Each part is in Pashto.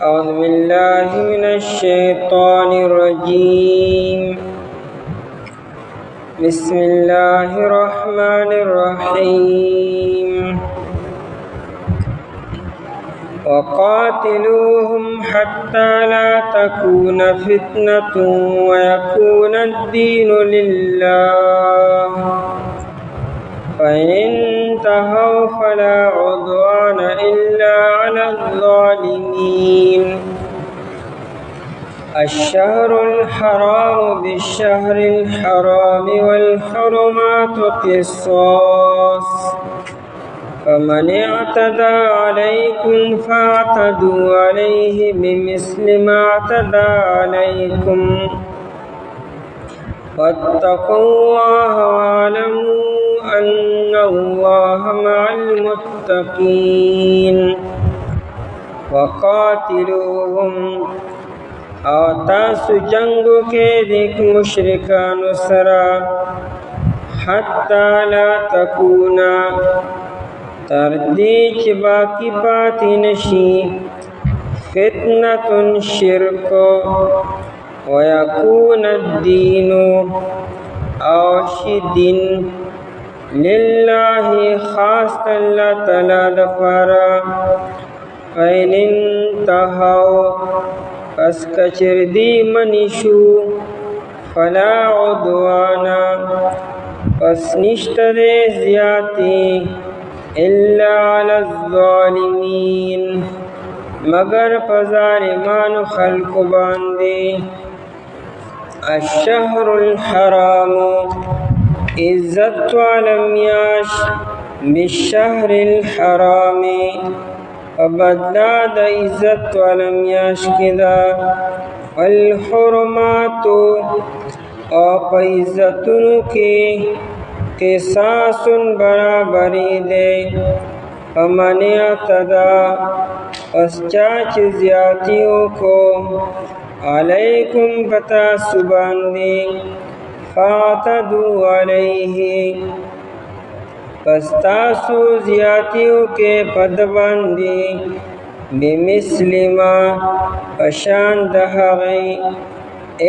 أعوذ بالله من الشيطان الرجيم. بسم الله الرحمن الرحيم. وقاتلوهم حتى لا تكون فتنة ويكون الدين لله، فإن انتهوا فلا عدوان إلا على الظالمين. الشهر الحرام بالشهر الحرام والحرمات قصاص، فمن اعتدى عليكم فاعتدوا عليه بمثل ما اعتدى عليكم، واتقوا الله واعلموا أن الله مع المتقين. وقاتلوهم او تاسو جنگو کے دیکھ مشرکان سرا حتی لا تکونا تردی چ باقی پاتی نشی فتنة شرک ویکون الدین او شدین للہ خاص اللہ تعالی دفارا. فإن انتهوا پس کچر دی منشو فلا عدوانا پس نشتر زیاتی الا علی الظالمین مگر پظالمان خلق باندے. الشهر الحرام عزت عالمیاش بالشهر الحرام وبدلا دا عزت عالمیاش کدا. والحرمات او پا عزتنو کی قصاص برابری دے. فمن اعتدى پس چاچ زیادتیوں کو علیکم پتا سبان دے فاعتدوا علیہ پس تاسو زیادتیوں کے پدبان دے بمثل ما پشان دہغی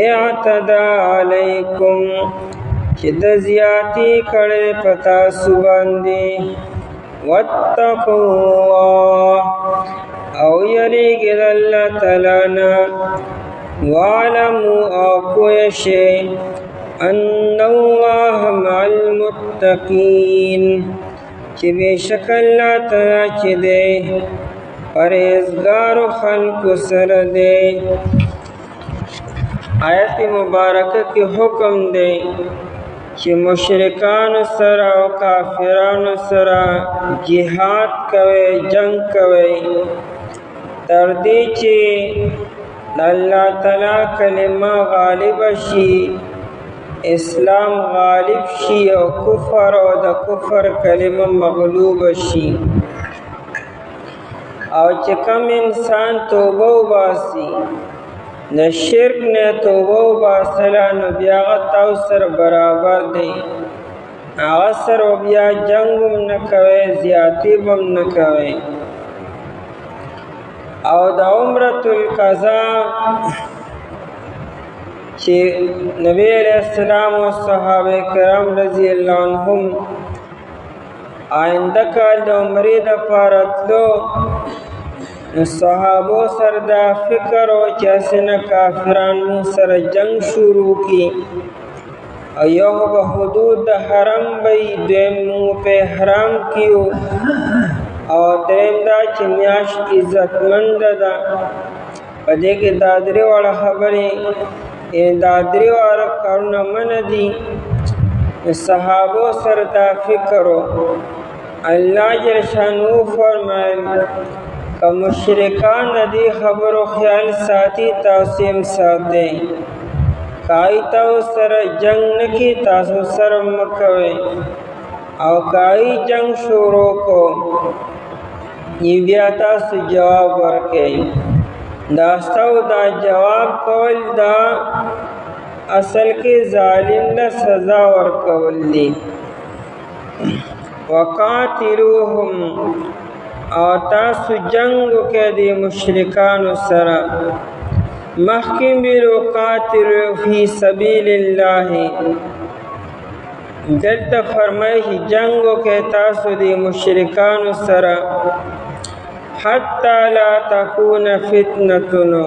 اعتدى علیکم چد زیادتی کڑے پتا سبان دے. واتقوا اللہ او یریگد اللہ تعالیٰ وعلموا او کوشے ان اللہ مع المتقین چی بے شک اللہ تعالیٰ چی دے پرہیزگار خلق سر دے. آیت مبارکہ کی حکم دے کہ مشرکان سرا و کافران سرا جہاد کوئے جنگ کوئے تردی چی اللہ تعالیٰ کلمہ غالب شی اسلام غالب شی او کفر او دا کفر کلمہ مغلوب شی او چکم انسان توبہ باسی نہ شرک نہ توبہ باسلا نو بیاغت او سر برابر دی. آغا سر و بیا جنگم نکوے زیادتی بم نکوے. او دا عمرت القضاء چی نبی علیہ السلام و صحابہ کرام رضی اللہ عنہم آئندہ کال دا عمری دا پارتلو صحابو سر دا فکر و چاسن کافران سر جنگ شروع کی ایوہ بحدود دا حرم بی دویم مو پہ حرام کیو اور درین دا چمیاش عزت مند دا پدے کے دادری والا خبری دادری والا کرنا من دی. صحابو سر دا فکر و اللہ جل شانو فرمائل کہ مشرکان دی خبر و خیال ساتھی تاسیم ساتے کائی تاو سر جنگ نکی تاسو سر مکوے او کائی جنگ شروع کو یہ بیا تاسو جواب ورکے. داستاو دا جواب کول دا اصل کے ظالم دا سزا ورکول دی. وقاتلوهم او تاسو جنگ وکړئ د مشرکانو سره. مخکې ویلو قاتلوا فی سبیل الله، دلته فرمایي جنگ وکړئ تاسو د مشرکانو سره حتی لا تکون فتنه،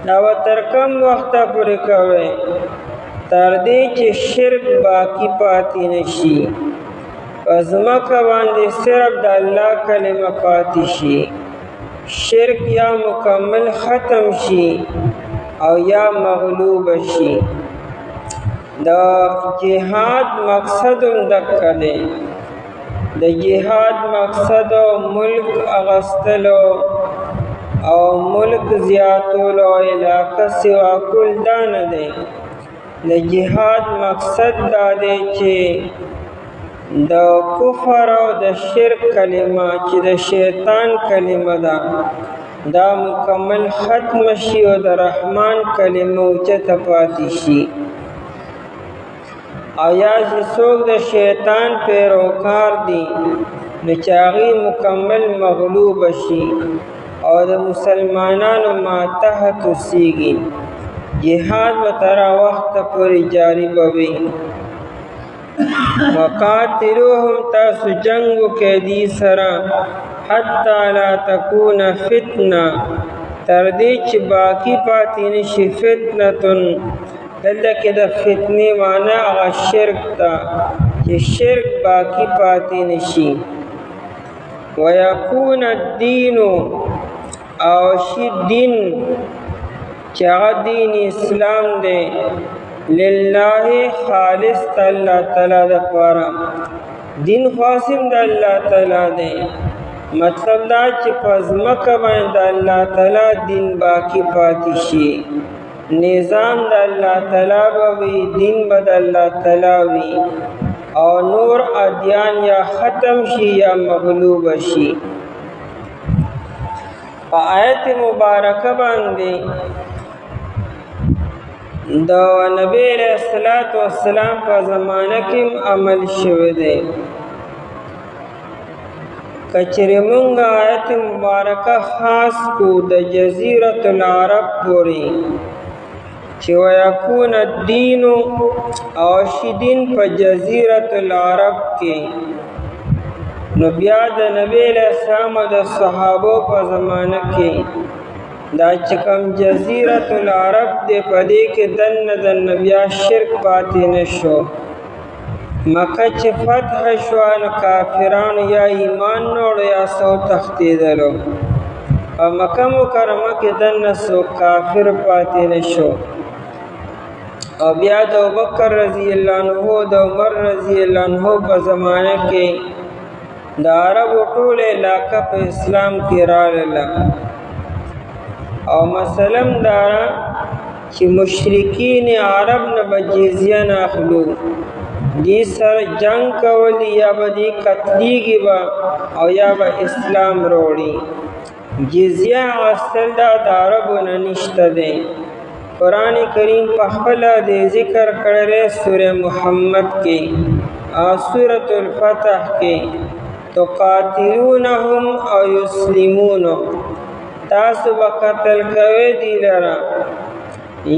دا تر کم وخت پورې کوئ تر دې چې شرک باقی پاتې نشي، په ځمکه باندې صرف د الله کلمه پاتې شي، شرک یا مکمل ختم شي او یا مغلوب شي. د جهاد مقصد هم دقه دی، د جهاد مقصد ملک اغستلو او ملک زیاتولو او علاقه سوا کول دا نه دی. د جهاد مقصد دا دی چې د کفر او د شرک کلمه چې د شیطان کلمه ده دا مکمل ختم شي او د رحمان کلمه اوچته پاتې شي. او یا چې څوک د شیطان پیروکار دي نو چې هغوی مکمل مغلوب شي او د مسلمانانو ماتحت اوسیږي. جهاد به تر وخته پورې جاری به وي. وقاتلوهم، تاسو جنگ وکړئ دوی سره حتی لا تکون فتنه، تر دې چې باقی پاتې نشي فتنتن. دلته کې د فتنې معنی هغه شرک ده چې شرک باقی پاتې نشي. ویکون الدین، او شي دین چې هغه دین اسلام دی لله خالص د الله تعالی دپاره. دین خاصم د الله تعالی دی، مطلب دا چې په ځمکه باندې د الله تعالی دین باقی پاتې شي، نظام د الله تعالی به وي، دین به د الله تعالی وي او نور ادیان یا ختم شي یا مغلوب شي. په آیت مبارکه باندې د نبی علیہ الصلوۃ والسلام په زمانه کې عمل شوی دی. کچره مونږ آیت مبارکه خاص کو د جزیرة العرب پورې چې ویکون الدین او شي دین په جزیرة العرب کې، نو بیا د نبی علیہ السلام او د صحابو په زمانه کې دا چې کوم جزیرة العرب دی په دې کې دننه د بیا شرک پاتې نه شو. مکه چې فتح شوه نو کافرانو یا ایمان نه وړو یا سو تښتېدلو، په مکه مکرمه کې دننه څوک کافر پاتې نه شو. او بیا د ابوبکر رضی الله عنه د عمر رضی الله عنه په زمانه کې د عربو ټول علاقه په اسلام کې راغله. او مثلا دا چې مشرکین عرب نه به جزیه نه اخلو، دی سره جنگ کولی یا به دی قتلیږي به او یا به اسلام روړي. جزیه اخیستل دا د عربو نه نشته دی. قرآن کریم په خپله د ذکر کړی سوره محمد کې او سورة الفتح کې تقاتلونهم او یسلمون، تاسو به قتل کوئ دی لره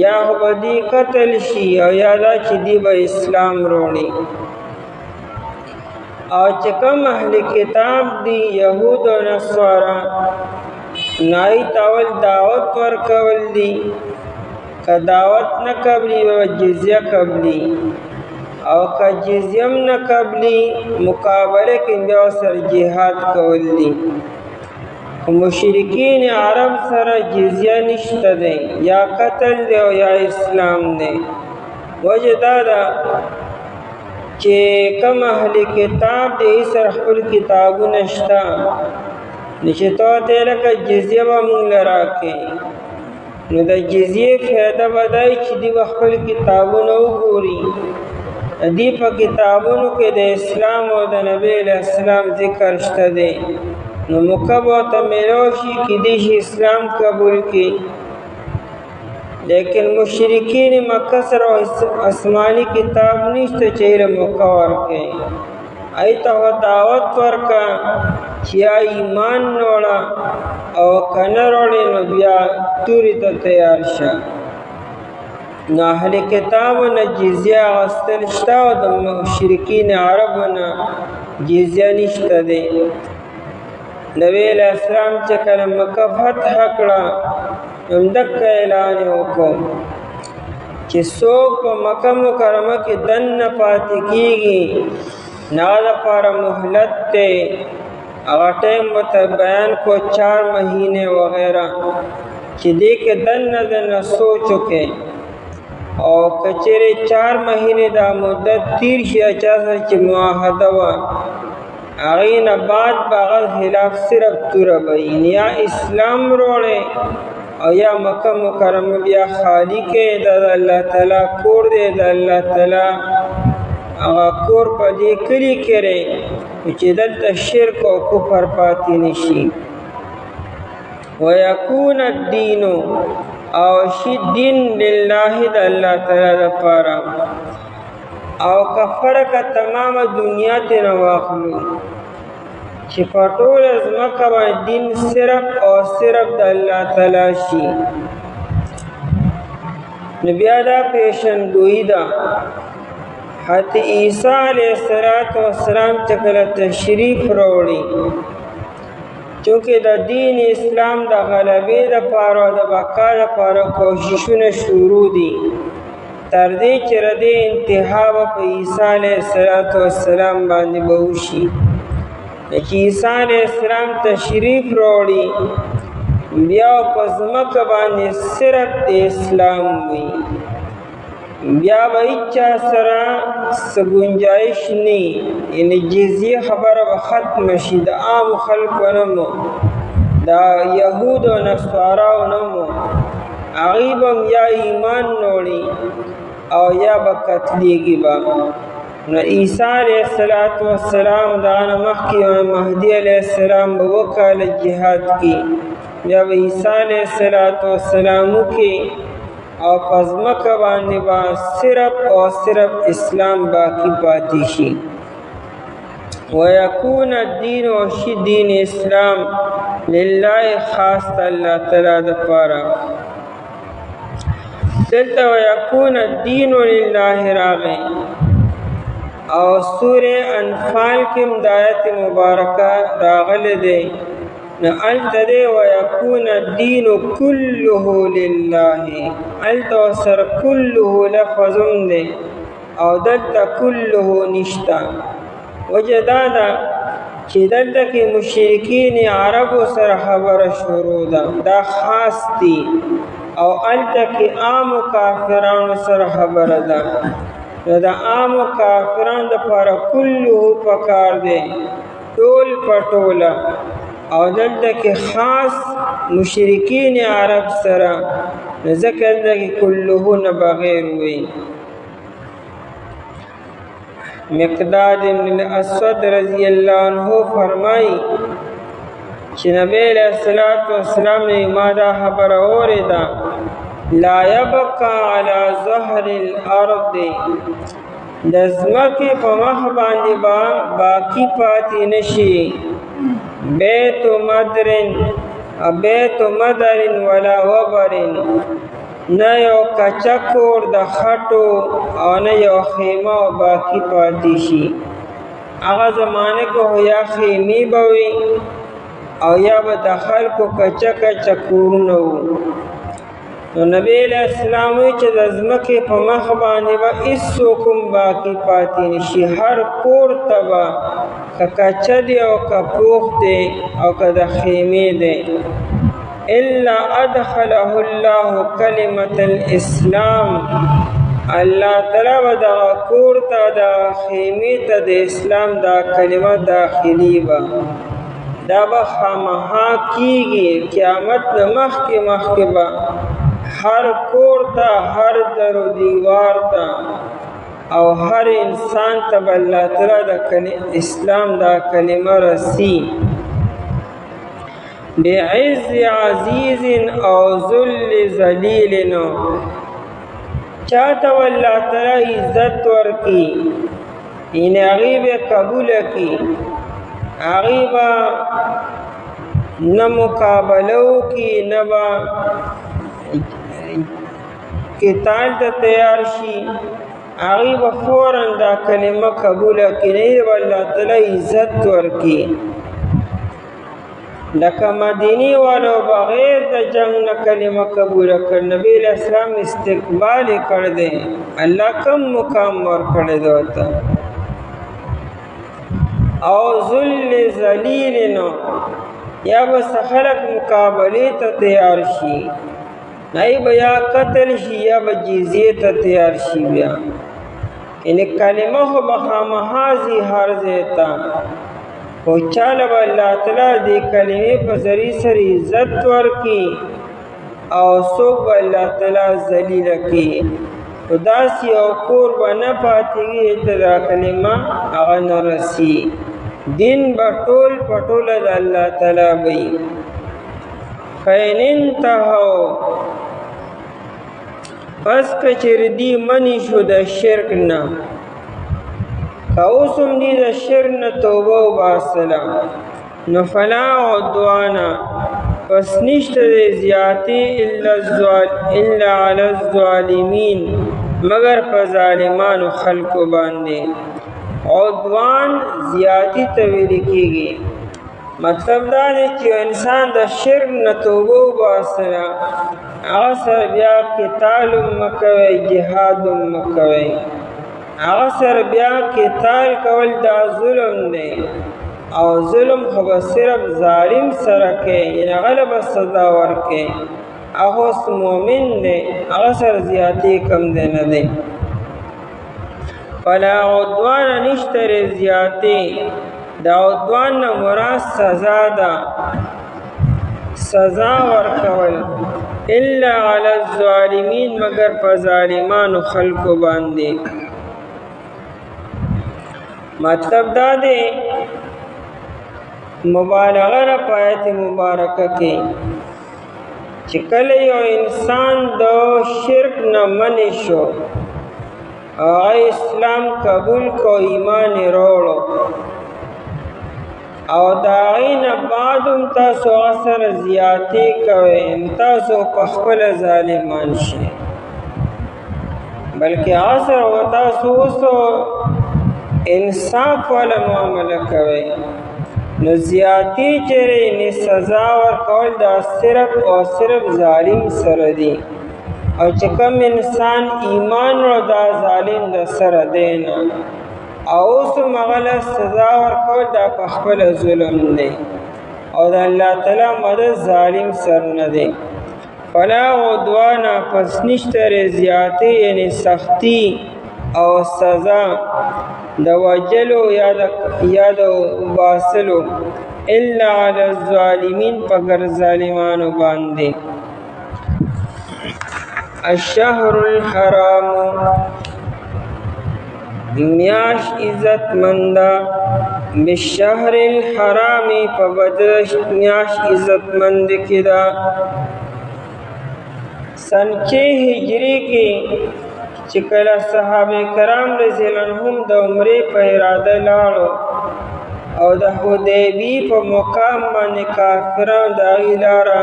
یا خو به دی قتل شي او یا دا چې دی به اسلام روړي. او چې کوم اهل کتاب دی یهود او نصارا نای تاول دعوت ورکول دی، که دعوت نه قبلی و جزیه قبلی، او که جزیم نه قبلی مقابله کې بیا سره جهاد کول دی. مشرکین عرب سره جزیه نشته دی، یا قتل دی او یا اسلام دی. وجه دا ده چې کوم اهل کتاب دی سره خپل کتابونه شته، نشي ته ته لکه جزیه به مونږ له راکړې، نو د جزیې فایده به دا چې دوی به خپل کتابونه وګوري. دی په کتابونو کې د اسلام او د نبی علیہ السلام ذکر شته دی، نو موقع به ورته میلاو شي کیدای شي اسلام قبول کړي. لیکن مشرکین مکه سره آسماني کتاب نشته چې موقع ورکړي، ای ته دعوت ورکړه چې یا ایمان نوړه او کنه وروړې نو بیا تورې ته تیار شه. نو اهل کتابو نه جزیه اخیستل شته او د مشرکین عربو نه جزیه نشته دی. نبی علیہ السلام چې کله مکه فتح کړه همدغه اعلان وکړ چې څوک په مکه مکرمه کې دننه پاتې کېږي نو هغه لپاره مهلت دی. هغه ټایم ورته بیان کو 4 مهینې وغیرہ چې دې کې دننه سوچ وکړي او کچېرې 4 مهینې دا مدت تیر شي چا سره چې معاهده وه هغې نه بعد به هغه خلاف صرف توره به یا اسلام وروړی او یا مکه مکرمه بیا خالی کې د الله تعالی کور دی د الله تعالی هغه کور په دې کلي کې دی چې دلته شرک او کفر پاتې نشي. ویکون الدین او شي دین لله د الله تعالی لپاره او کفرک تمام دنیا ته نه واخلو چې په ټوله ځمکه باندې دین صرف او صرف د الله تعالی شي. نو بیا دا پیشنګویي ده حضرت عیسی علیه السلام چې کله تشریف راوړي چونکې د دین اسلام د غلبې دپاره او د بقا دپاره کوششونه شروع دي تر دې چې د دې انتها به په عیسی علیه السلام باندې به وشي. چې عیسی علیه السلام تشریف راوړي بیا په ځمکه باندې صرف د اسلام وي بیا به هیچا سره څه گنجایش نه یعنې جزیه خبره به ختمه شي د عامو خلکو نه مو د یهودو او نصاراو نه مو هغوی به یا ایمان نوړي او یا به قتلیږي به. نو عیسی علیه السلام دغه نه مخکې مهدي علیه السلام به 2 کاله جهاد کړي بیا به عیسی علیه السلام وکړي او په ځمکه باندې به صرف او صرف اسلام باقي پاتې شي. ویکون الدین او شي دین اسلام لله خاص الله تعالی دپاره. دلته ویکون الدین لله راغی او سوره انفال کې د آیت مبارکه راغلی دی نو هلته دی ویکون الدین کله لله هلته ورسره کله لفظ هم دی او دلته کله نشته. وجه دا ده چې دلته کې مشرکین عربو سره خبره شروع ده دا خاص دي او هلته کې عامو کافرانو سره خبره ده نو د عامو کافرانو دپاره کله پکار دی ټول پټوله او دلته کې خاص مشرکین عرب سره ځکه دلته کې کله نه بغیر وي. مقداد ابن الاسود رضی اللہ عنہ فرمائی چې نبی علیہ السلام نے ما دا خبر اوریدا لا يبقى على ظهر الارض د ځمکې په مخ باندې باقی پاتې نشي بیت مدر ولا وبر نه یو کچکور د خټو او نه یو خیمه او باقی پاتې شي. هغه زمانه کې یا خیمې به وي او یا به د خلکو کچه کورونه وو. نو نبی علیہ السلام وی چې د ځمکې په مخ باندې به هېڅوک هم باقي پاتې نشي هر کور ته به که کچه دی او که پوخ دی او که د خیمې دی الا ادخله الله کلمة الاسلام الله تعالی به دغه کور ته د خیمې ته د اسلام دا کلمه داخلي به دا به خامخا کېږي قیامت نه مخکې به هر کور ته هر در و دیوار ته او هر انسان ته به الله تعالی د اسلام دا کلمه رسی بعز عزیز او ذل ذلیل چاته الله تعالی عزت ورکی ان هغې به قبول کی هغوی به نه مقابلو کی نه به قتال ته تیار شي، هغوی به فوراً دا کلمه قبوله کړي، نه به الله تعالی عزت ورکړي. لکه مدینی والو بغیر د جنگ نه کلمه قبوله کړ، نبی علیہ السلام استقبال یې کړ دی، الله کم مقام ورکړی دی ورته. او ذل ذلیل نو یا به خلک مقابلې ته تیار شي، نای به یا قتل شي یا به جزیې ته تیار شي. بیا یعنې کلمه خو به خامخا ځي هر ځای ته، خو چاله به الله تعالی دې کلمې په ذریعې سره عزت ورکړي او څوک به الله تعالی ذلیله کړي. خو داسې یو کور به نه پاتېږي چې دا کلمه هغه نه رسي. دین به ټول په ټوله د الله تعالی وي. فإن انتهوا پس که چېرې دوی منې شو د شرک نه، که اوس هم دوی د شرک نه توبه وباسله، نو فلا عدوان پس نشته دی زیاتې الا علی الظالمین مگر په ظالمانو خلکو باندې. عدوان زیاتی ته ویل کېږي. مطلب دا دی چې انسان د شرک نه توبه وباسله، هغه سره بیا قتال هم مه کوئ، جهاد هم مه کوئ. هغه سره بیا قتال کول دا ظلم دی، او ظلم خو به صرف ظالم سره کوي، یعنې هغه له به سزا ورکوي. هغه اوس مؤمن دی، هغه سره زیاتې کم دی نه دی. فلا عدوان نشتر زیاتې، د عدوان نه مراد سزا ده، سزا ورکول. الا علی الظالمین مگر په ظالمانو خلکو باندې. مطلب دا دی مبالغه را په آیت مبارکه کې چې کله یو انسان د شرک نه منع شو، هغه اسلام قبول کو، ایمان یې راوړو، او د هغې نه بعد هم تاسو هغه سره زیاتې کوئ، تاسو په خپله ظالمان شئ، بلکې هغه سره به تاسو اوسو انصاف والا معامله کوئ. نو زیاتې چېرې یعنې سزا ورکول دا صرف او صرف ظالم سره دي، او چې کوم انسان ایمان رو دا ظالم د سره دی نه، او اوس هم هغه له سزا ورکول دا په خپله ظلم دی، او د الله تعالی مدد ظالم سر نه دی. فلا عدوان پس نشته زیاتې یعنې سختی او سزا د وجلو یا د وباسلو الا علی الظالمین پگر ظالمانو باندې. الشهر الحرام میاش عزت مندا، بالشهر الحرام په بدل میاش عزت مند کې دا. سن 6 هجری کې چې کله صحابه کرام رضی الله عنهم د عمرې په اراده لاړو، او د حدیبی په مقام باندې کافران د هغې لاره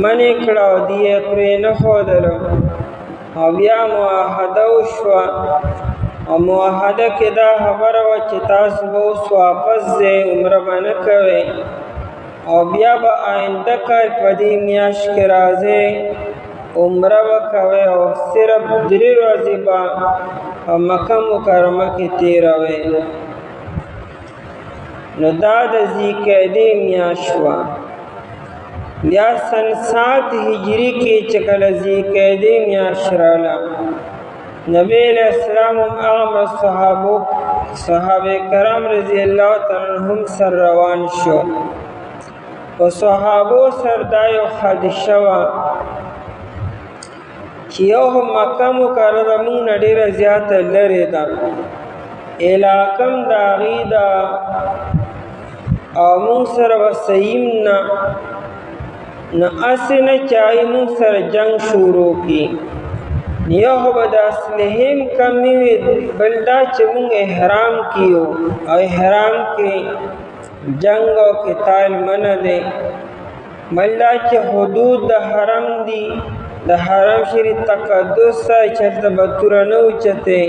منې کړه او دوی یې پرې نه ښودله، او بیا معاهده وشوه، او معاهده کې دا خبره وه چې تاسو به اوس واپس ځئ، عمره به نه کوئ، او بیا به آینده کال په دې میاشت کې راځئ، عمره به کوئ، او صرف 3 ورځې به په مکه مکرمه کې تېروئ. نو دا د ذوالقعدې میاشت وه. بیا سن 7 هجری کې چې کله ذوالقعدې میاشت راغله، نبی علیہ السلام هم هغه صحابه کرام رضی الله تعالی عنهم سر روان شو. په صحابو سر دا یو خدشه وه چې یو مکه مکرمه موږ نه ډېره زیاته لرې ده، علاقه هم د هغې ده، او موږ سره به صحیح نه، نو هسې نه چې هغې موږ سره جنګ شروع کړي. یو خو به د اصلحیم کمی وي، بل دا چې مونږ احرام کیو او احرام کې جنگ او قتال منع دی، بل دا چې حدود د حرم دي، د حرم شریف تقدس چرته به توره نه اوچتې،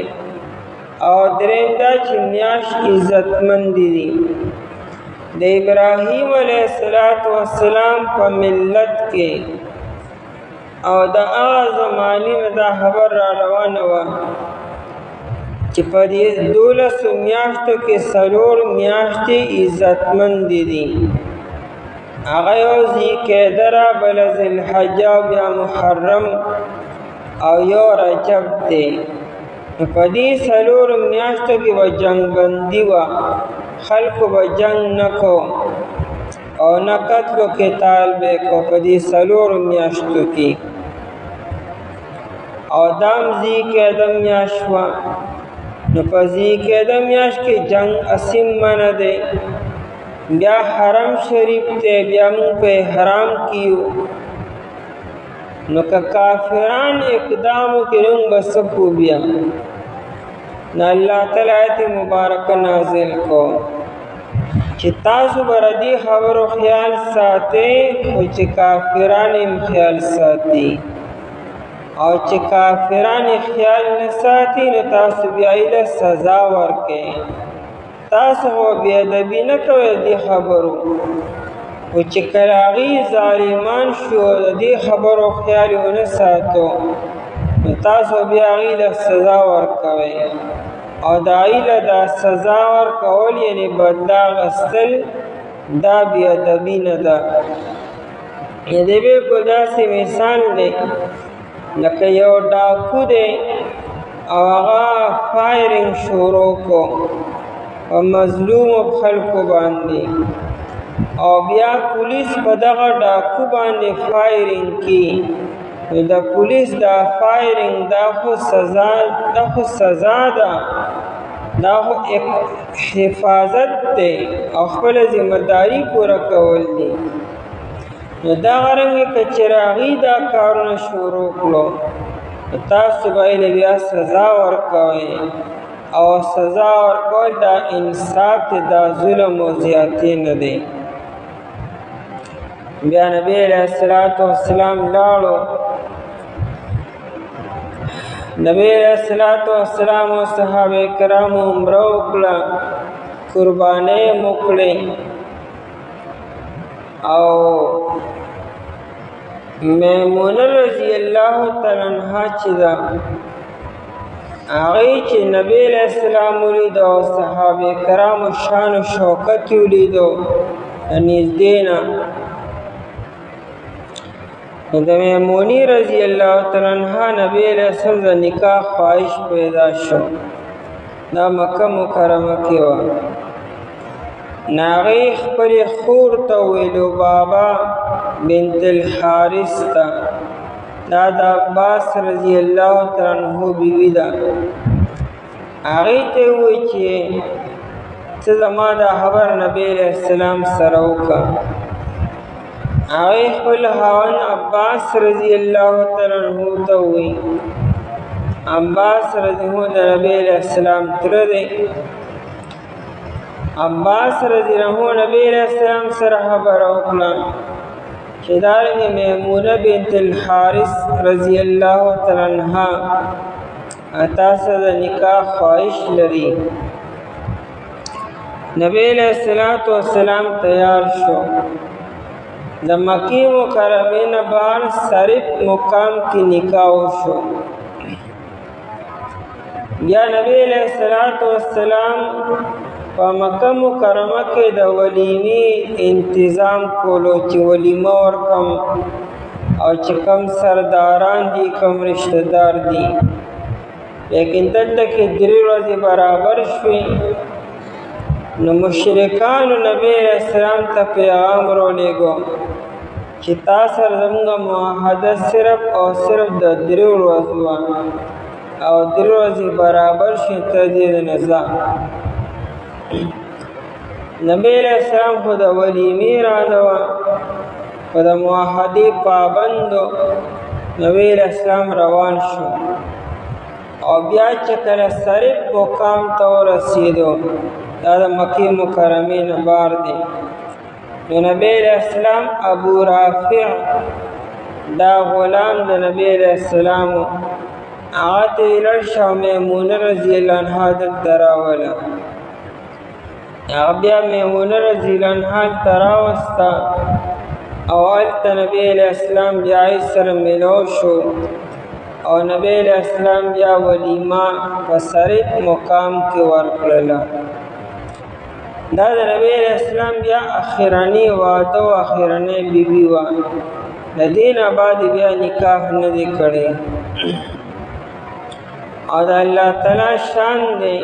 او دریم دا چې میاشت عزتمند دي. د ابراهیم علیه السلام په ملت کې او د هغه زمانې نه دا خبر را روانه وه چې په دې 12 میاشتو کې 4 میاشتې عزتمندې دي. هغه یو ذوالقعده را، بله ذوالحجه، بیا محرم او یو رجب دی. په دې 4 میاشتو کې به جنگ بندي وه، خلکو به جنگ نه کو او نه قتل و قتال به کو په دې 4 میاشتو کې. او دام ذوالقعده میاشت وه، نو په ذوالقعده میاشت کې جنگ اسیم منع دی. بیا حرم شریف ته بیا مونږ په احرام کیو، نو که کافران اقدام وکړي مونږ به څه کو بیا؟ نو الله تعالی آیت مبارکه نازل کو چې تاسو به د دې خبرو خیال ساتئ، خو چې کافران هم خیال ساتي، او چې کافران خیال نه ساتي نو تاسو بیا یې سزا ورکئ. تاسو خو بې ادبي نه کوئ دې خبرو، خو چې کله هغوی ظالمان شو د دې خبرو خیال یې ونه ساتو نو تاسو بیا هغوی له سزا ورکوئ. او د هغوی له دا سزا ورکول یعنې بدله اخیستل دا بې ادبي نه ده. د بالکل داسې مثال دی لکه یو ډاکو دی او هغه فایرنګ شروع کو په مظلومو خلکو باندې، او بیا پولیس په دغه ډاکو باندې فایرنګ کی. نو د پولیس دا فایرنګ دا خو سزا ده، دا خو حفاظت دی او خپله ذمہداري پوره کول دي. نو دغه رنګې که چېرې هغوی دا کارونه شروع کړو تاسو به یې بیا سزا ورکوئ، او سزا ورکول دا انصاف دی، دا ظلم و زیاتي نه دی. بیا نبی علیه السلام لاړو، نبی علیه السلام او صحابه کرامو عمره وکړه، قربانۍ یې وکړې، او میمونه رضی الله تعالی عنها چې ده هغوی چې نبی علیه السلام ولید او صحابه کرامو شان و شوکت یې ولیدو د نږدې نه، د میمونې رضی الله تعالی عنها نبی علیه السلام د نکاح خواهش پیدا شو. دا مکه مکرمه کې وه. هغې خپلې خور ته وویلو بابا بنت الحارث ته، دا د عباس رضی الله تعالی عنه بیوی ده، هغې ته یې وویل چې ته زما دا خبر نبی علیه السلام سره وکړه. هغې خپل خاوند عباس رضی الله تعالی عنه ته وویل. عباس رضی الله د نبی علیه السلام تره دی. عباس رضی الله نبی علیہ السلام سره خبره وکړه چې دارنګه میمونه بنت الحارث رضی الله تعالی عنها تاسو د نکاح خواهش لري. نبی علیہ السلام تیار شو، د مکی مکرمه نه بهر صرف مقام کې نکاح وشو. بیا نبی علیہ السلام په مکه مکرمه کې د ولیمې انتظام کولو چې ولیمه ورکم، او چې کم سرداران دي کم رشتہ دار دي. لیکن دلته کې 3 ورځې برابر شوې، نو مشرکانو نبی علیہ السلام ته پیغام راولېږو چې تا سره زموږ معاهده صرف او صرف د 3 ورځو وه، او 3 ورځې برابر شي تر دې نه ځه. نبی علیہ السلام خو د ولیمې اراده وه، خو د معاهدې پابندو، نبی علیہ السلام روان شو او بیا چې کله صرف مقام ته ورسېدو، دا د مکې مکرمې نه بار دی، نو نبی علیہ السلام ابو رافع دا غلام د نبی علیہ السلام هغه ته لړ شو، میمونه رضی الله عنها دلته راوله. هغه بیا میمونه رضی الله عنها ته راوسته او هلته نبی علیہ السلام بیا سره ملو شو او نبی علیہ السلام بیا ولیمه په صرف مقام کې ورکړله. دا د نبی علیہ السلام بیا اخرنی واده او اخرنی بیبي وه، د دې نه بعد بیا نکاح نه دی کړی. او د الله تعالی شان دی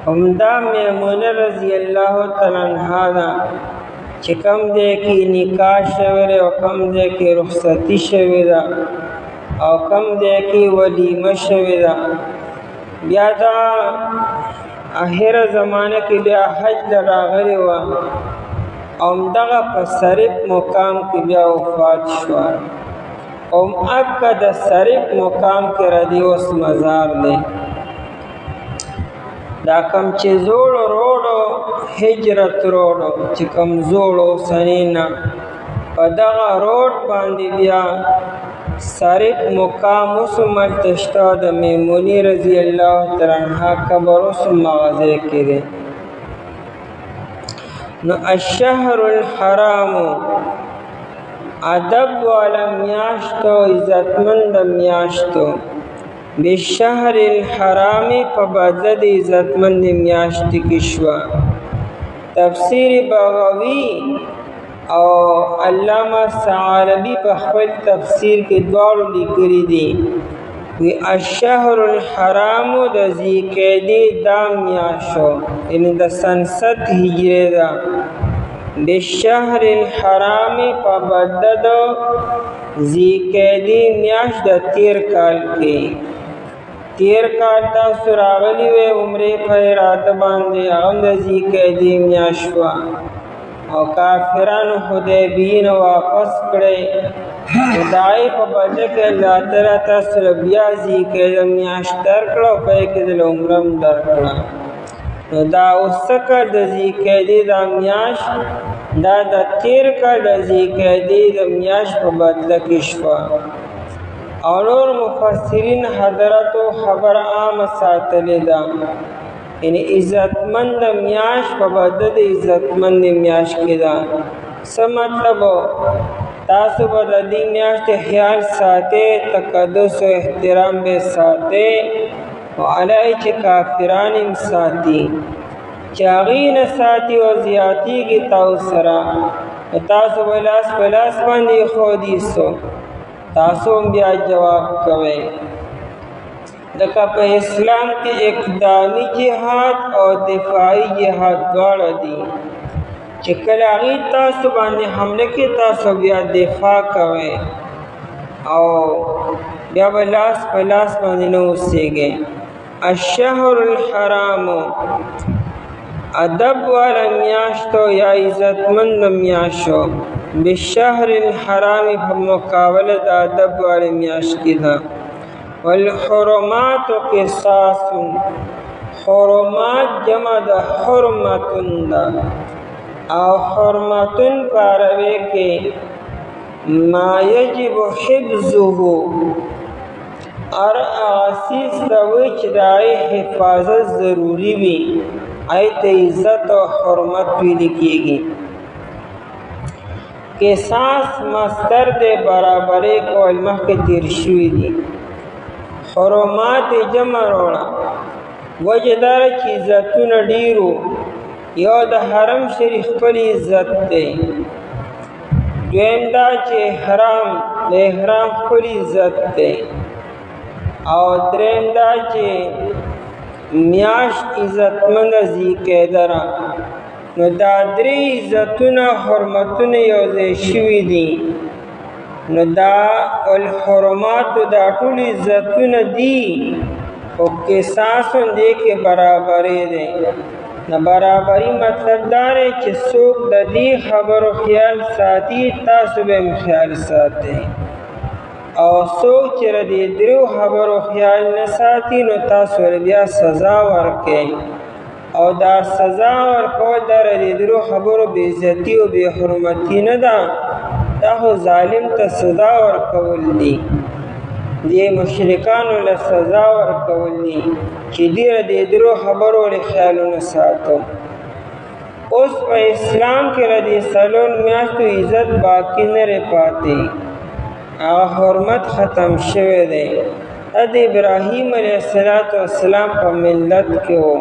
همدا میمونه رضی الله تعالی عنها ده چې کوم ځای کې نکاح شوی دی او کوم ځای کې رخصتي شوې ده او کوم ځای کې ولیمه شوې ده. بیا دا آخره زمانه کې بیا حج ته راغلې وه او همدغه په صرف مقام کې بیا وفات شوه او هماکه د صرف مقام کې ردی اوس مزار دی. دا کم چې زوړ روډو هجرت روډو چې کم زوړ اوسنی نه په دغه روډ باندې بیا صرف مقام اوس هلته شته، د میمونې رضی الله تعالی عنها قبر اوس همغه ځای کې دی. نو الشهر الحرام ادب والا میاشتو، عزتمند میاشتو، بالشهر الحرام په بدله د عزتمند میاشتې کې شوه. تفسیر بغوی او علامه ثعلبی په خپل تفسیر کې دواړو لیکلي دي، وی الشهر الحرام د ذیقعدې دا میاشو یعنی د سن 7 هجری ده، بالشهر الحرام په بدله د ذیقعدې میاشت د تیر کال کې. تیر کال تاسو راغلي وی عمرې په اراده باندې، هغه د ذیقعدې میاشت وه او کافرانو حدیبیې نه واپس کړی، خدای په بدله کې الله تعالی تاسو له بیا ذیقعدې میاشت درکړه او په یې کې د عمره هم درکړه. نو دا اوس څه کال د ذیقعدې دا میاشت دا د تیر کال د ذیقعدې د میاشت په بدله کې شوه. او نور مفسرین حضراتو خبر عام ساتلې ده، یعنی عزتمند میاشت په بدله د عزتمند میاشت کې ده. څه مطلب تاسو به د دې میاشتې خیال ساتئ، تقدس او احترام به ساتئ او علی چې کافران هم ساتي، چې هغې نه ساتي او زیاتېږي تاسو سره، تاسو به لاس په لاس باندې ښودیسو، تاسو هم بیا جواب کوئ. لکه په اسلام کې اقدامي جهاد او دفاعي جهاد دواړه دي، چې کله هغې تاسو باندې حمله کې تاسو بیا دفاع کوئ او بیا به لاس په لاس باندې نه اوسېږئ. الشهر الحرام ادب والا میاشتو یا عزتمند میاشتو، بالشهر الحرام په مقابله د ادب والا میاشت کې ده. والحرمات قصاص، حرمات جمع د حرمتون ده او حرمتون په عربی کې ما یجب حفظه، هر هغه څیز ته وایي چې د هغې حفاظت ضروري وي، هغې ته عزت او حرمت ویل کېږي. قصاص مصدر د برابرۍ کول مخکې تیر شوي دي. حرمات جمع راوړه، وجه دا ده چې عزتونه ډېرو، یو د حرم شریف خپل عزت دی، دویم دا چې احرام د احرام خپل عزت دی، او دریم دا چې میاشت عزتمنده ذیقعده ده. نو دا درې عزتونه حرمتونه یو ځای شوي دي. نو دا الحرماتو دا ټول عزتونه دي، خو قصاص هم دې کې برابرې دی. نو برابري مطلب دا دی چې څوک د دې خبرو خیال ساتي، تاسو به هم خیال ساتئ. او څوک چې د دریو خبرو خیال نه ساتي نو تاسو بیا سزا ورکړئ او دا سزا ورکول د دریو خبرو بې عزتي او بې حرمتي نه ده، دا خو ظالم ته سزا ورکول دي، دې مشرکانو له سزا ورکول دي چې دې د دریو خبرو له خیالونه ساتو. اوس په اسلام کې د څلور میاشتو عزت باقي نه پاتې، هغه حرمت ختم شوی دی. د ابراهیم علیه السلام په ملت کې و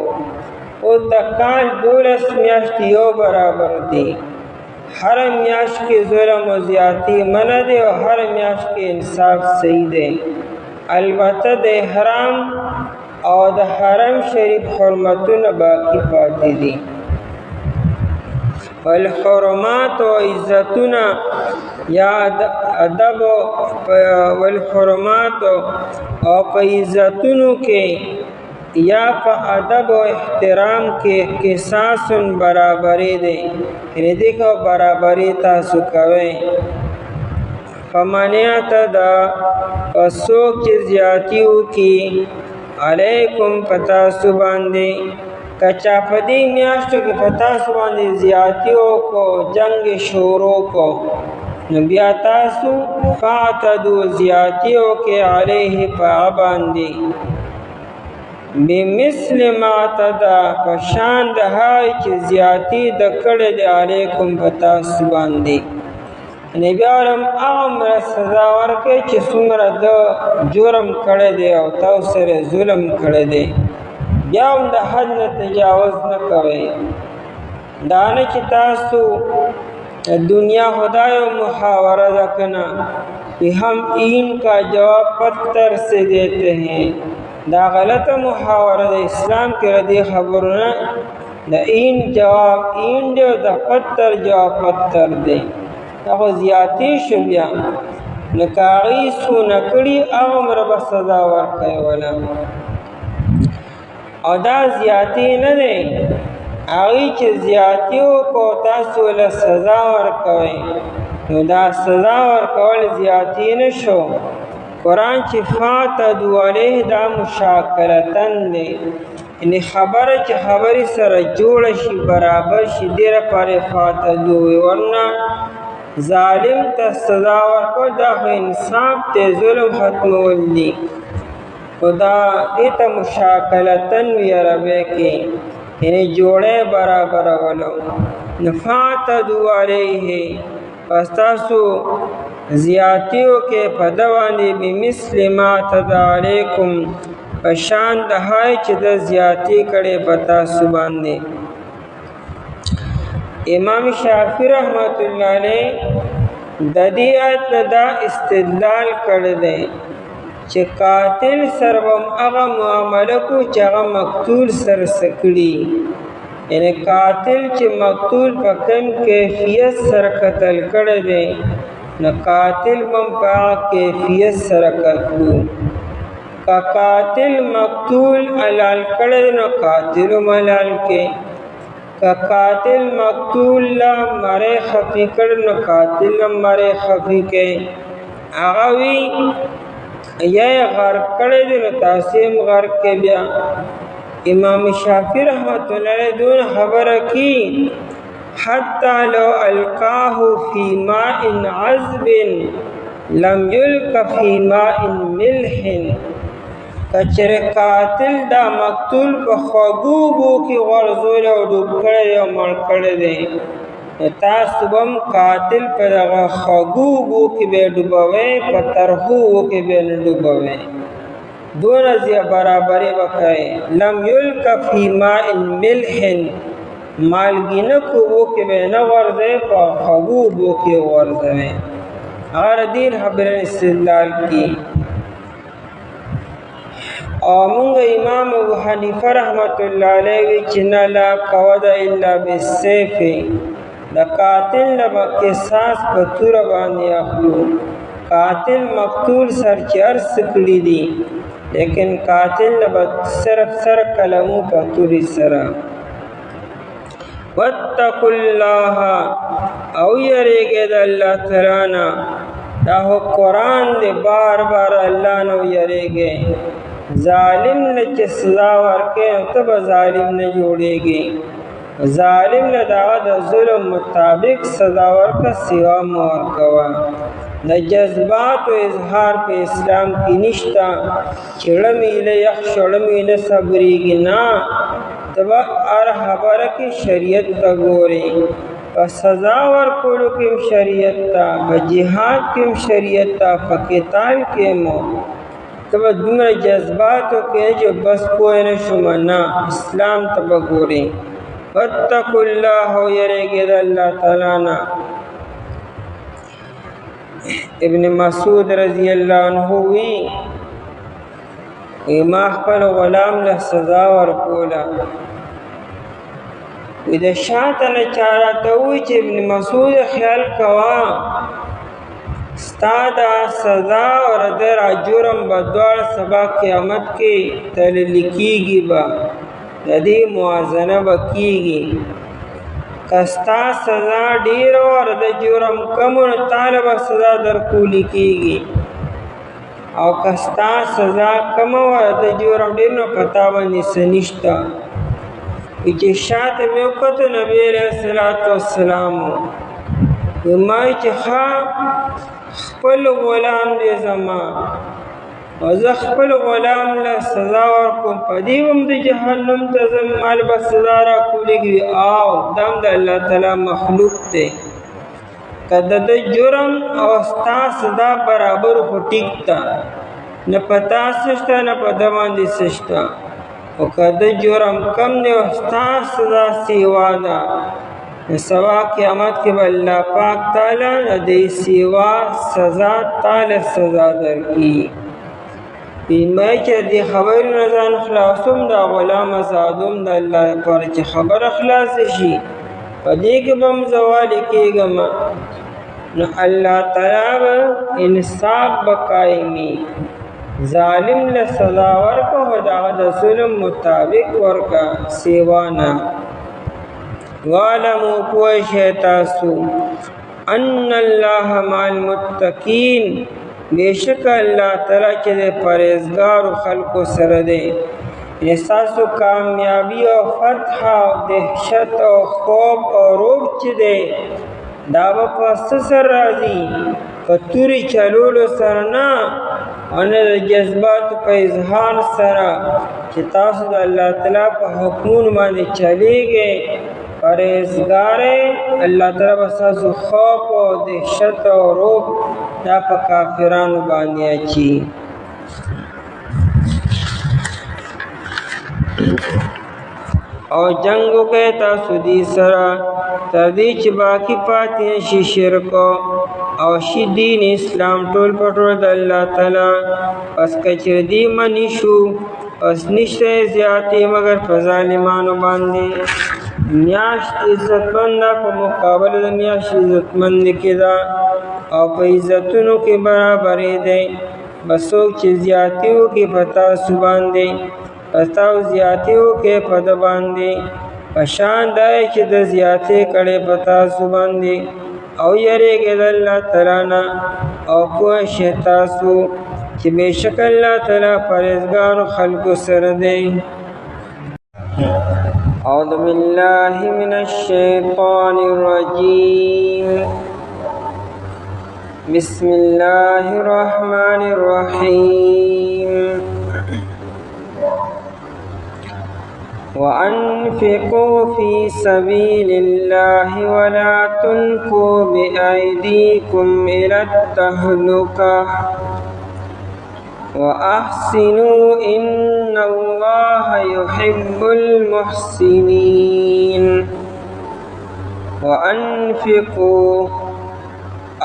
او د کال 12 میاشتې یو برابر دي. هر میاشت کې ظلم او زیاتی منع دی او هر میاشت کې انصاف صحیح دی. البته د حرام او د حرم شریف حرمتونه باقی پاتې دي. والحرمات و عزتنا یا ادب والحرمات او په عزتونو کې یا په ادب او احترام کې قصاص برابرې دي، یعنی دغه برابرې تاسو کوئ. فمانیت دا څوک چې زیاتی وکړي علیکم پتاسو باندې کچا په دې میاشتو کې پتاسو باندې زیاتی وکړو جنگ شروع کو نو بیا تاسو فاعتدوا زیاتی وکړئ علیه په باندې بمثل ما اعتدى پشان د هغه چې زیاتی د کړه د علیکم پتاسو باندې نبی عالم هغه سزا ورکړي چې څومره د جرم کړی دی او تاسو سره ظلم کړی دی، بیا هم د حد نه تجاوز نه کوئ. دا نه چې تاسو دنیا خدای محاورہ ده کنه کہ ہم ان کا جواب پتھر سے دیتے ہیں، دا غلط محاورہ ده. اسلام کې ردی خبرونه د این جواب این دی او د پتھر جواب پتھر دی. دا خو زیاتی شو بیا نو که هغې څو نه کړي هغه عمره به سزا ورکوي وله او دا زیاتی نه دی. هغې چې زیاتی وکړو تاسو له سزا ورکوئ نو دا سزا ورکول زیاتی نه شو. قرآن چې فاعتدوا علیه دا مشاکلتن دی، یعنی خبره چې خبرې سره جوړه شي برابر شي دې لپاره فاعتدوا، ورنه ظالم ته سزا ورکول دا خو انصاف ته ظلم ختمول دي. خدا دې ته مشاکلتن وی عربی کې یعنی جوړه برابرولو. فاعتدوا علیه پس تاسو زیاتیو کې په ده باندې بمثل ما اعتدى علیکم پشان د هغې چې د زیاتی کړې په تاسو باندې. امام شافعی رحمت الله علیه د دې آیت نه دا استدلال کړی دی چې قاتل سره هم هغه معامله کو چې هغه مقتول سره سکړي، یعنی قاتل چې مقتول په کوم کیفیت سره قتل کړی دی نو قاتل هم په هغه کیفیت سره قتلو. که قاتل مقتول حلال کړی دی نو قاتل هم حلال کې، که قاتل مقتول له مرې خفي کړی نو قاتل هم مرې خفي کې. هغه وی یا غرق کړی دی نو تاسو هم غرق کې. بیا امام شافعی رحمت الله علیه دون خبره کی حتی لو القاه فی ماء عذب لم یلق فی ماء ملح، کچره قاتل دا مقتول په خوږو اوبو کې غورځولی او ډوب کړی او مړ کړی دی تاسو هم قاتل په دغه خوږو اوبو کې به ډوبوئ، په ترخو اوبو کې به نه ډوبوئ. دونه برابرې به کوئ. لم یلق فی ماء ملح مالګینکو اوبو کې به نه غورځوئ، په خوږو اوبو کې غورځوئ. هغه دې خبرې استدلال کی. او مونږ امام ابو حنیفه رحمت الله علیه چې نه لا قود الا بالسیف، د قاتل نه به قصاص په توره باندې اخلو. قاتل مقتول سر چې هر څه کړي دي لیکن قاتل نه به صرف سر قلمو په تورې سره. واتقوا الله او یریږئ د الله تعالی نه دا هو قرآن دے بار بار اللہ نو یریږي ظالم نے چې سزا ورکې تب ظالم نه جوړېږي ظالم له دغه د ظلم مطابق سزا ورکه سوا مو ورکوه د جذباتو اظهار په اسلام کې نشته چړمې له یخ شړمې نه صبرېږي نه ته به هر خبره کې شریعت ته ګورې په سزا ورکولو کې هم شریعت ته په جهاد کې هم شریعت ته په قتال کې مو ته به دومره جذباتو کې چې بس پوه نه شوم نه اسلام ته به ګورې واتقوا الله یریږئ د الله تعالی نه ابن مسعود رضی الله عنه وی ما خپل غلام له سزا ورکوله وی د شاته نه چا راته ووایي چې ابن مسعود خیال کوه ستا دا سزا او د را جرم به دواړه سبا قیامت کې تللی کېږي به د دې موازنه به کېږي که ستا سزا ډېره وه او د جرم کم و نو تاله به سزا درکولی کېږي او که ستا سزا کمه وه د جرم ډېر نو په تا باندې څه نشته وی چې شاته مې وکتو نبي علیه الصلاة والسلام وی ما وی چې ښه خپل غلام دی زما او زه خپل غلام له سزا ورکوم په دې هم د جهنم ته ځم مال به سزا راکولیږي او دا هم د الله تعالی مخلوق دی که د ده جرم او ستا سزا برابر خو ټیک ته نه په تا څه شته نه په ده باندې څه شته او که د جرم کم دی او ستا سزا سیوا ده نو سبا قیامت کې به الله پاک تعالی د دې سیوا سزا تعالی سزا درکړي ما چې دې خبرې نه ځان خلاصوم دا غلام آزادوم د الله لپاره چې خبره خلاص شي په دې کې به هم زوال کېږم نو الله تعالی به انصاف به قایمي ظالم له سزا ورکه او د هغه د ظلم مطابق ورکه سیوا نه واعلموا پوه شئ تاسو ان الله مع المتقین بیشک الله تعالی چې د پرهیزګارو خلکو سره دی احساسو کامیابی او فتح او دهشت او خوف او روب چې دی دا به په څه سره راځي په تورې چلولو سره نه او نه د جذباتو په اظهار سره چې تاسو د الله تعالی په حکمونو باندې چلیږئ پرهیزګارئ الله تعالی به ستاسو خوف او دهشت او روب دا په کافرانو باندې اچي او جنگ وکړئ تاسو دې سره تر دې چې باقي پاتې شي شرک او شي دین اسلام ټول په ټول د الله تعالی پس که چېرې دې منې شو پس نشته زیاتې مګر په ظالمانو باندې میاشت عزتمنده په مقابل د میاشت عزتمندې کې ده او په عزتونو کې برابرې دی بس څوک چې زیاتې وکړي په تاسو باندې پس تاسو زیاتې وکړئ په ده باندې په شان دا چې د زیاتې کړې په تاسو باندې او یریږئ د الله تعالی نه او پوه شئ تاسو چې بېشک الله تعالی پرهیزګارو خلکو سره دی اعوذ بالله من الشیطان الرجیم بسم الله الرحمن الرحیم وأنفقوا في سبيل الله ولا تلقوا بأيديكم إلى التهلكة وأحسنوا إن الله يحب المحسنين وأنفقوا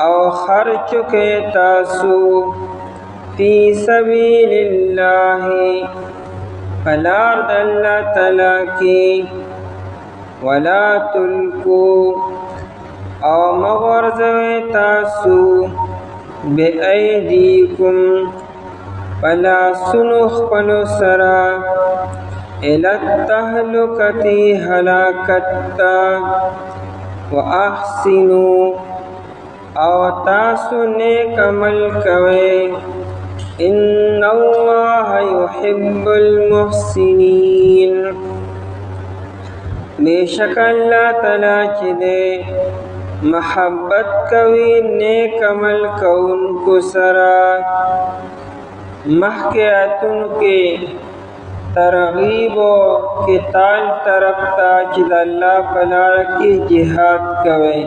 او خرچ کے تاسو فی سبیل اللہ فلار د اللہ تعالی کی ولا تلقو او مغرزوی تاسو بی ایدیکم فلا سنخ پلو سرا الاتحلکتی حلاکتا و احسنو او تاسو نیک عمل کوئ ان الله يحب المحسنين بیشک اللہ تعالی چی دے محبت کوي نیک عمل کوونکو سره مخکې آیتونو کې ترغیب و قتال طرف ته چې د الله په لاره کې جهاد کوي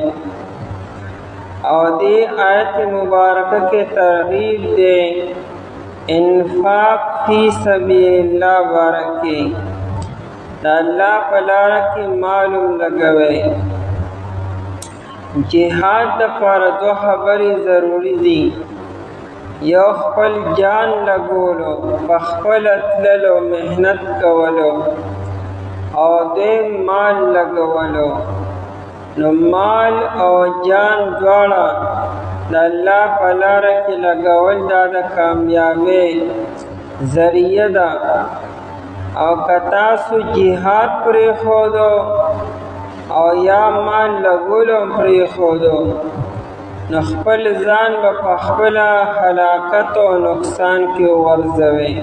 او دې آیت مبارکه کې ترغیب دی انفاق فی سبیل الله بارکه د الله په لاره کې معلوم لګوي جهاد د پر دو خبرې ضروری دي یو خپل جان لګولو خپل تللو مهنت کولو او دې مال لګولو نو مال او جان دواړه د الله په لاره کې لګول دا د کامیابی ذریعہ ده او که تاسو جهاد پرېښودو او یا مال لګولو پرېښودو نو خپل ځان به په خپله هلاکت او نقصان کې ورځوئ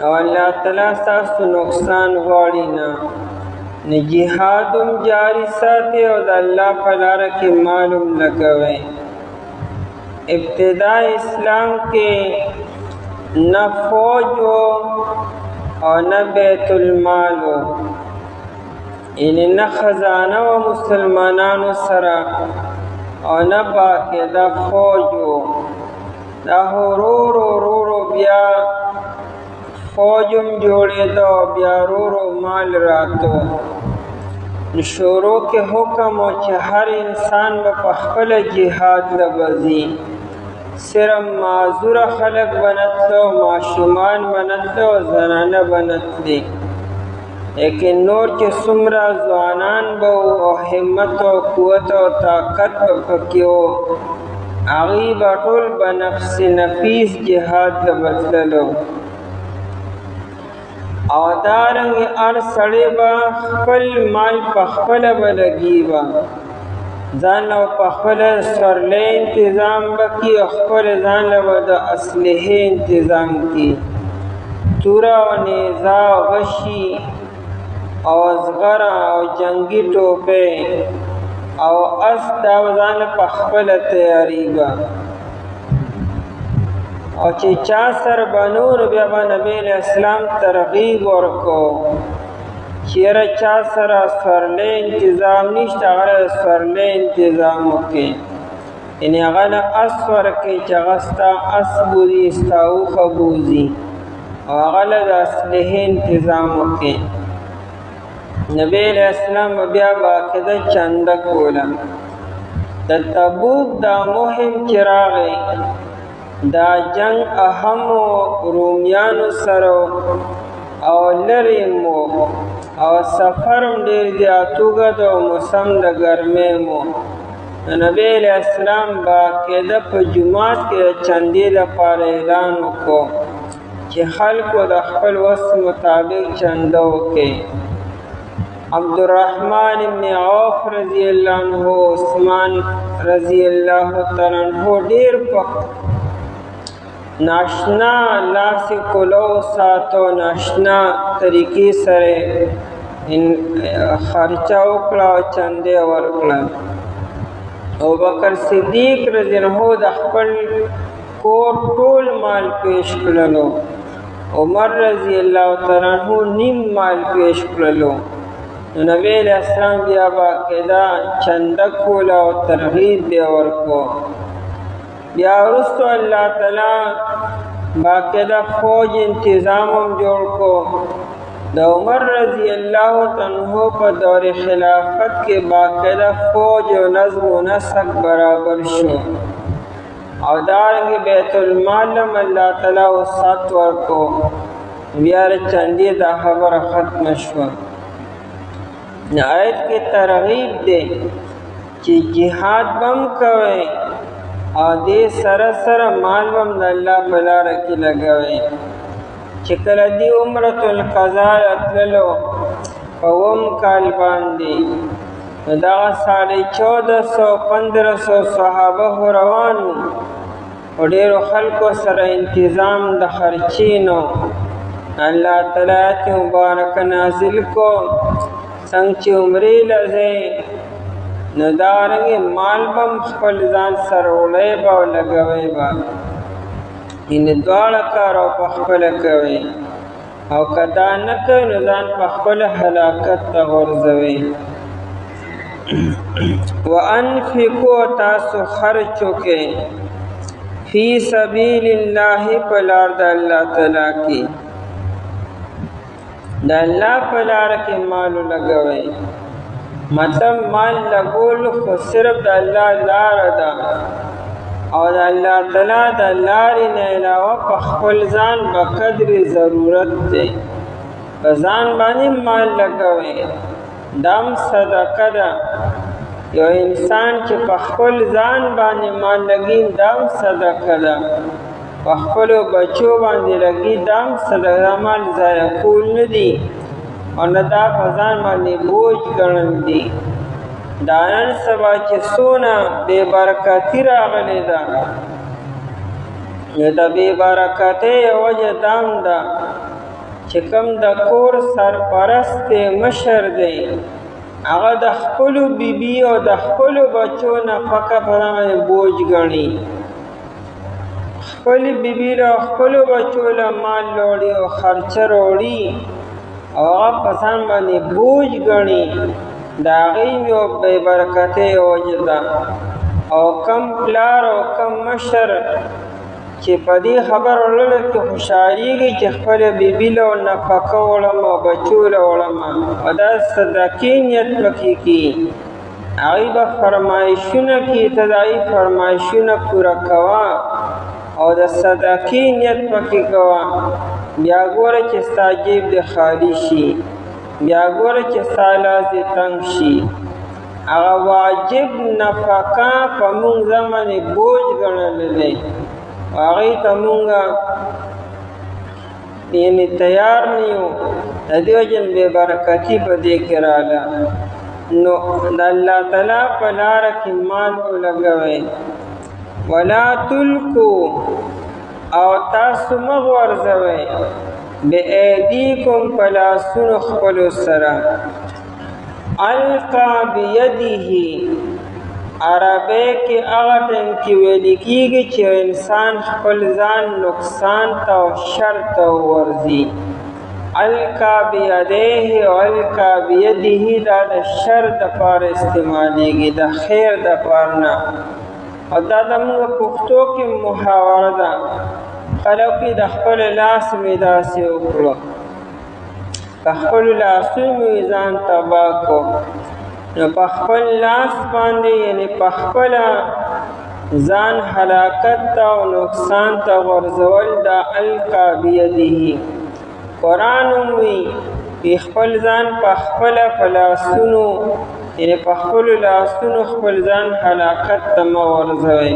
او الله تعالی ستاسو نقصان غواړي نه نو جهاد هم جاری ساتئ او د الله په لاره کې مال هم لګوئ ابتدا اسلام کې نه فوج او نه بیت المال یعنی نه خزانه و مسلمانانو سره او نه باقاعده فوج دا ورو بیا فوج هم جوړېده بیا ورو مال راتو شروع کې حکم و چې هر انسان به په خپله جهاد لبځي صرف معذوره خلق بنتلو ماشومان بنتلو زنانه بنتلی لیکن نور چې څومره ځوانان به او همت او قوت او طاقت به پکې و هغوی به ټول به نفس نفیس جهاد ته بتللو او دارنګې هر سړی به خپل مال په خپله به لګي به ځان له په خپله سورلی انتظام به کړي او خپل ځان له به د اسلحې انتظام کړي توره او نیزه او غشي او ازغره او جنگي ټوپۍ او اس دا ځان په خپله تیاري به او چې چا سره به نور بیا به نبی علیه السلام ترغیب ورکو چې یاره چا سره سورلی انتظام نشته هغه له سورلی انتظام وکړي یعنې هغه له اس ورکړي چې هغه ستا اس بوځي ستا اوښه بوځي او هغه له د اسلحې انتظام وکړي نبی علیہ السلام بیا باقاعده چنده کوله د تبوک دا مهم چې راغی دا جنگ اهم رومیانو سره او لرې مو او سفر هم ډېر زیات اوږد او موسم د ګرمۍ مو نبی علیہ السلام باقاعده په جومات کې د چندې لپاره اعلان وکړو چې خلکو د خپل وس مطابق چنده وکړي عبدالرحمن ابن عوف رضی اللہ عنہ عثمان رضی اللہ تعالی عنہ ډیر په ناشنا لاس کولو ساتو ناشنا طریقې سره خرچه وکړه او چندې ورکړه ابوبکر صدیق رضی اللہ عنہ د خپل کور ټول مال پیش کړلو عمر رضی اللہ تعالی عنہ نیم مال پیش کړلو نبی علیہ السلام بیا باقاعده چنده کوله او ترغیب بیا ورکو بیا وروسته الله تعالی باقاعده فوج انتظام هم جوړ کو د عمر رضی الله عنه په دور خلافت کې باقاعده فوج او نظم و نسق برابر شو او دارنګه بیت المال هم الله تعالی وسعت ورکو بیا چندې دا خبره ختم شوه آیت کی ترغیب دے چې جهاد بم کوي او دې سره سره مال بم د الله په لاره کې لګوي چې کله دې عمرة القضاء اتللو په اوم کال باندې دغه 1450 صحابه روانو او ډیرو خلکو سره انتظام د خرچینو. الله تعالی آیت مبارک نازل کو څنګه چې عمرې لځې نو دارنګې مال بم خپل ځان سره وړی به او لګوی به، یعنې دواړه کار او په خپله کوئ، او که دا نه کوئ نو ځان په خپله هلاکت ته غورځوئ. وانفقوا تاسو خرچ وکئ فی سبیل الله په لار د الله تعالی کې، د الله په لاره کې مال ولګوئ. مطلب مال لګول خو صرف د الله لاره ده، او د الله تعالی د لارې نه علاوه په خپل ځان به قدر ضرورت دی، په ځان باندې مال لګوئ. دام صدقه ده. یو انسان چې په خپل ځان باندې مال لګي دام صدقه ده، په خپلو بچو باندې لګي دام صدقه. مال ضایع کول نه دي او نه دا په ځان باندې بوج ګڼل دي. دا نن سبا چې څونه بې برکتي راغلې ده، د بې برکتۍ وجه دام ده چې کوم د کور سرپرست مشر دی هغه د خپلو بیبي او د خپلو بچو نفقه په باندې بوج ګڼي، خپل بیبي له خپلو بچو له مال راوړي او خرچه راوړي او هغه په ځان باندې بوج ګڼي. د هغې یو بې برکتۍ وجه ده. او کم پلار او کم مشر چې په دې خبره وړلو کې خوشحالېږي چې خپله بیبي له نفقه وړم او بچو له وړم، او دا صدقې نیت پکې کي، هغوی به فرمایشونه کي، ته د هغوی فرمایشونه پوره کوه او د صدقې نیت پکې کوه. بیا ګوره چې ستا جیب دې خالي شي، بیا ګوره چې ستا لاس دې تنګ شي. هغه واجب نفقه په مونږ باندې بوج ګڼلی دی، هغې ته مونږه یعنې تیار نه یو. د دې وجې بې برکتي په دې کې راغله. نو د الله تعالی په لاره کې مال ولګوئ. ولا تلقوا او تاسو مه غورځوئ بأیدیکم په لاسونو خپلو سره. القا بیده عربی کې هغه ټیم کې ویل کېږي چې انسان خپل ځان نقصان ته او شر ته ورځي. القا بیدیه او القا بیده دا د شر دپاره استعمالیږي، د خیر دپاره نه. او دا زموږ پښتو کې محاوره ده. خلک د خپل لاس مې داسې وکړو، په خپلو لاسونو مې ځان تباه کړو. نو په خپل لاس باندې یعنې په خپله ځان هلاکت ته او نقصان ته غورځول دا القا بیده. قرآن هم وایي خپل ځان په خپله په لاسونو یعنې په خپلو لاسونو خپل ځان هلاکت ته مه غورځوئ.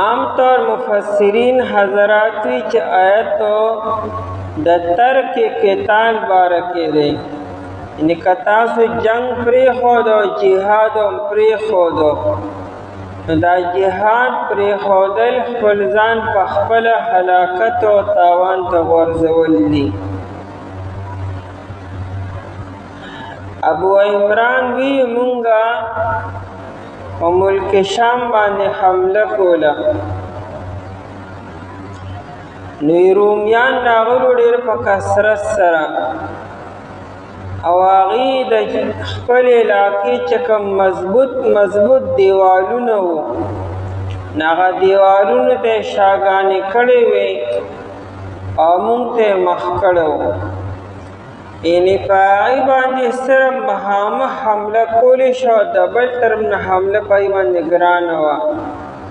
عام طور مفسرین حضرات وی چې آیت د ترک قتال باره کې دی، یعنې که تاسو جنگ پرېښود او جهاد هم پرېښودو نو دا جهاد پرېښودل خپل ځان په خپله هلاکت او تاوان ته غورځول دي. ابو عمران وی مونږه په ملک شام باندې حمله کوله، نو رومیان راغلو ډېر په کثرت سره، او هغې د خپل علاقې چې کوم مضبوط دیوالونه وو نو هغه دیوالونو ته یې شاګانې کړې وې او مونږ ته یې مخ کړی وو. یعنې په هغې باندې صرف مخامخ حمله کولی شو، د بل طرف نه حمله په هغې باندې ګرانه وه،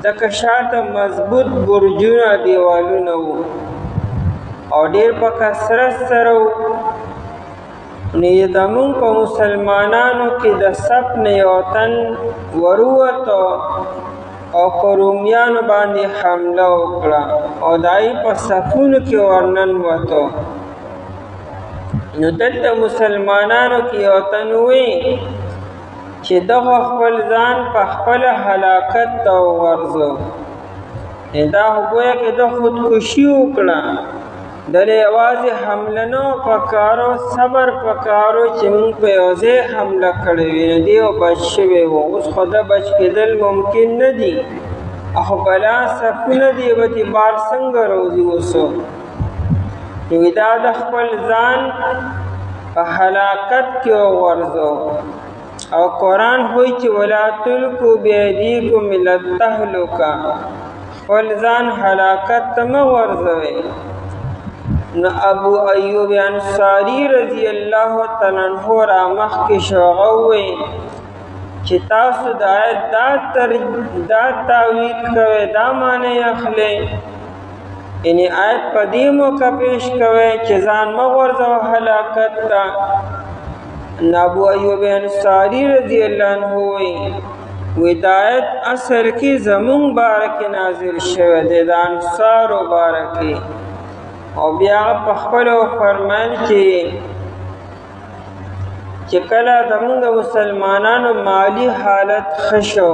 ځکه شاته مضبوط برجونه دیوالونه وو او ډېر په کثرت سره وو. نو زمونږ په مسلمانانو کې د صف نه یو تن ورووتو او په رومیانو باندې حمله وکړه او د هغې په صفونو کې ورننوتو. نو دلته مسلمانانو کې یو تن وی چې دغه خپل ځان په خپل هلاکت ته ورځو. دا هغوی کې د خودکشي وکړه، دلې یوازې حمله نه پکارو، صبر پکارو چې موږ په یو ځای حمله کړې وي نو دی بچ شوی و. اوس خو د بچ کېدل ممکن نه دي، خو بلا سفونه دي به دې بار څنګه روزي اوسو. نو دا د خپل ځان په هلاکت کې وغورځو. او قرآن وایي چې ولا تلقوا بأیدیکم الی التهلکة، خپل ځان هلاکت ته مه غورځوئ. نو ابو ایوب انصاری رضی الله تعالی عنہ را مخکې شو، هغه ووایي چې تاسو د آیت دا تاویل کوئ، دا معنی اخلئ، یعنی آیت په دې موقع پیش کوئ چې ځان مه غورځوه هلاکت ته. ابو ایوب انصاری رضی الله عنہ وی دا آیت اصل کې زمون باره کې نازل شوی دی، د انصارو باره کې. او بیا په خپلو فرمایل چې کله زمونږ مسلمانانو مالی حالت ښه شو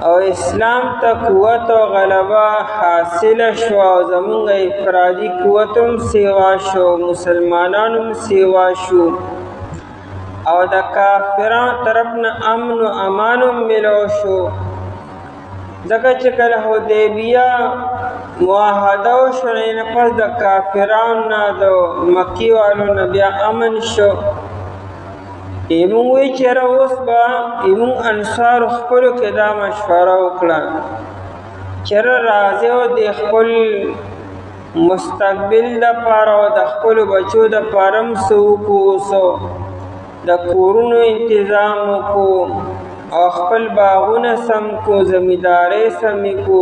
او اسلام ته قوت او غلبه حاصله شو او زمونږ افرادي قوت هم سیوا شو، مسلمانانو هم سیوا شو او د کافرانو طرف نه امن و امان هم ملو شو. ځکه چې کله حدیبیه معاهده وشوه نه پس د کافرانو نه د مکې والو نه بیا امن شو. موږ وایي چېرې اوس به موږ انصارو خپلو کې دا مشوره وکړه چېرې راځئ او د خپل مستقبل دپاره او د خپلو بچو دپاره هم څه وکړو، د کورونو انتظام وکړو او خپل باغونه سم کو، زمیندارۍ سمې کو.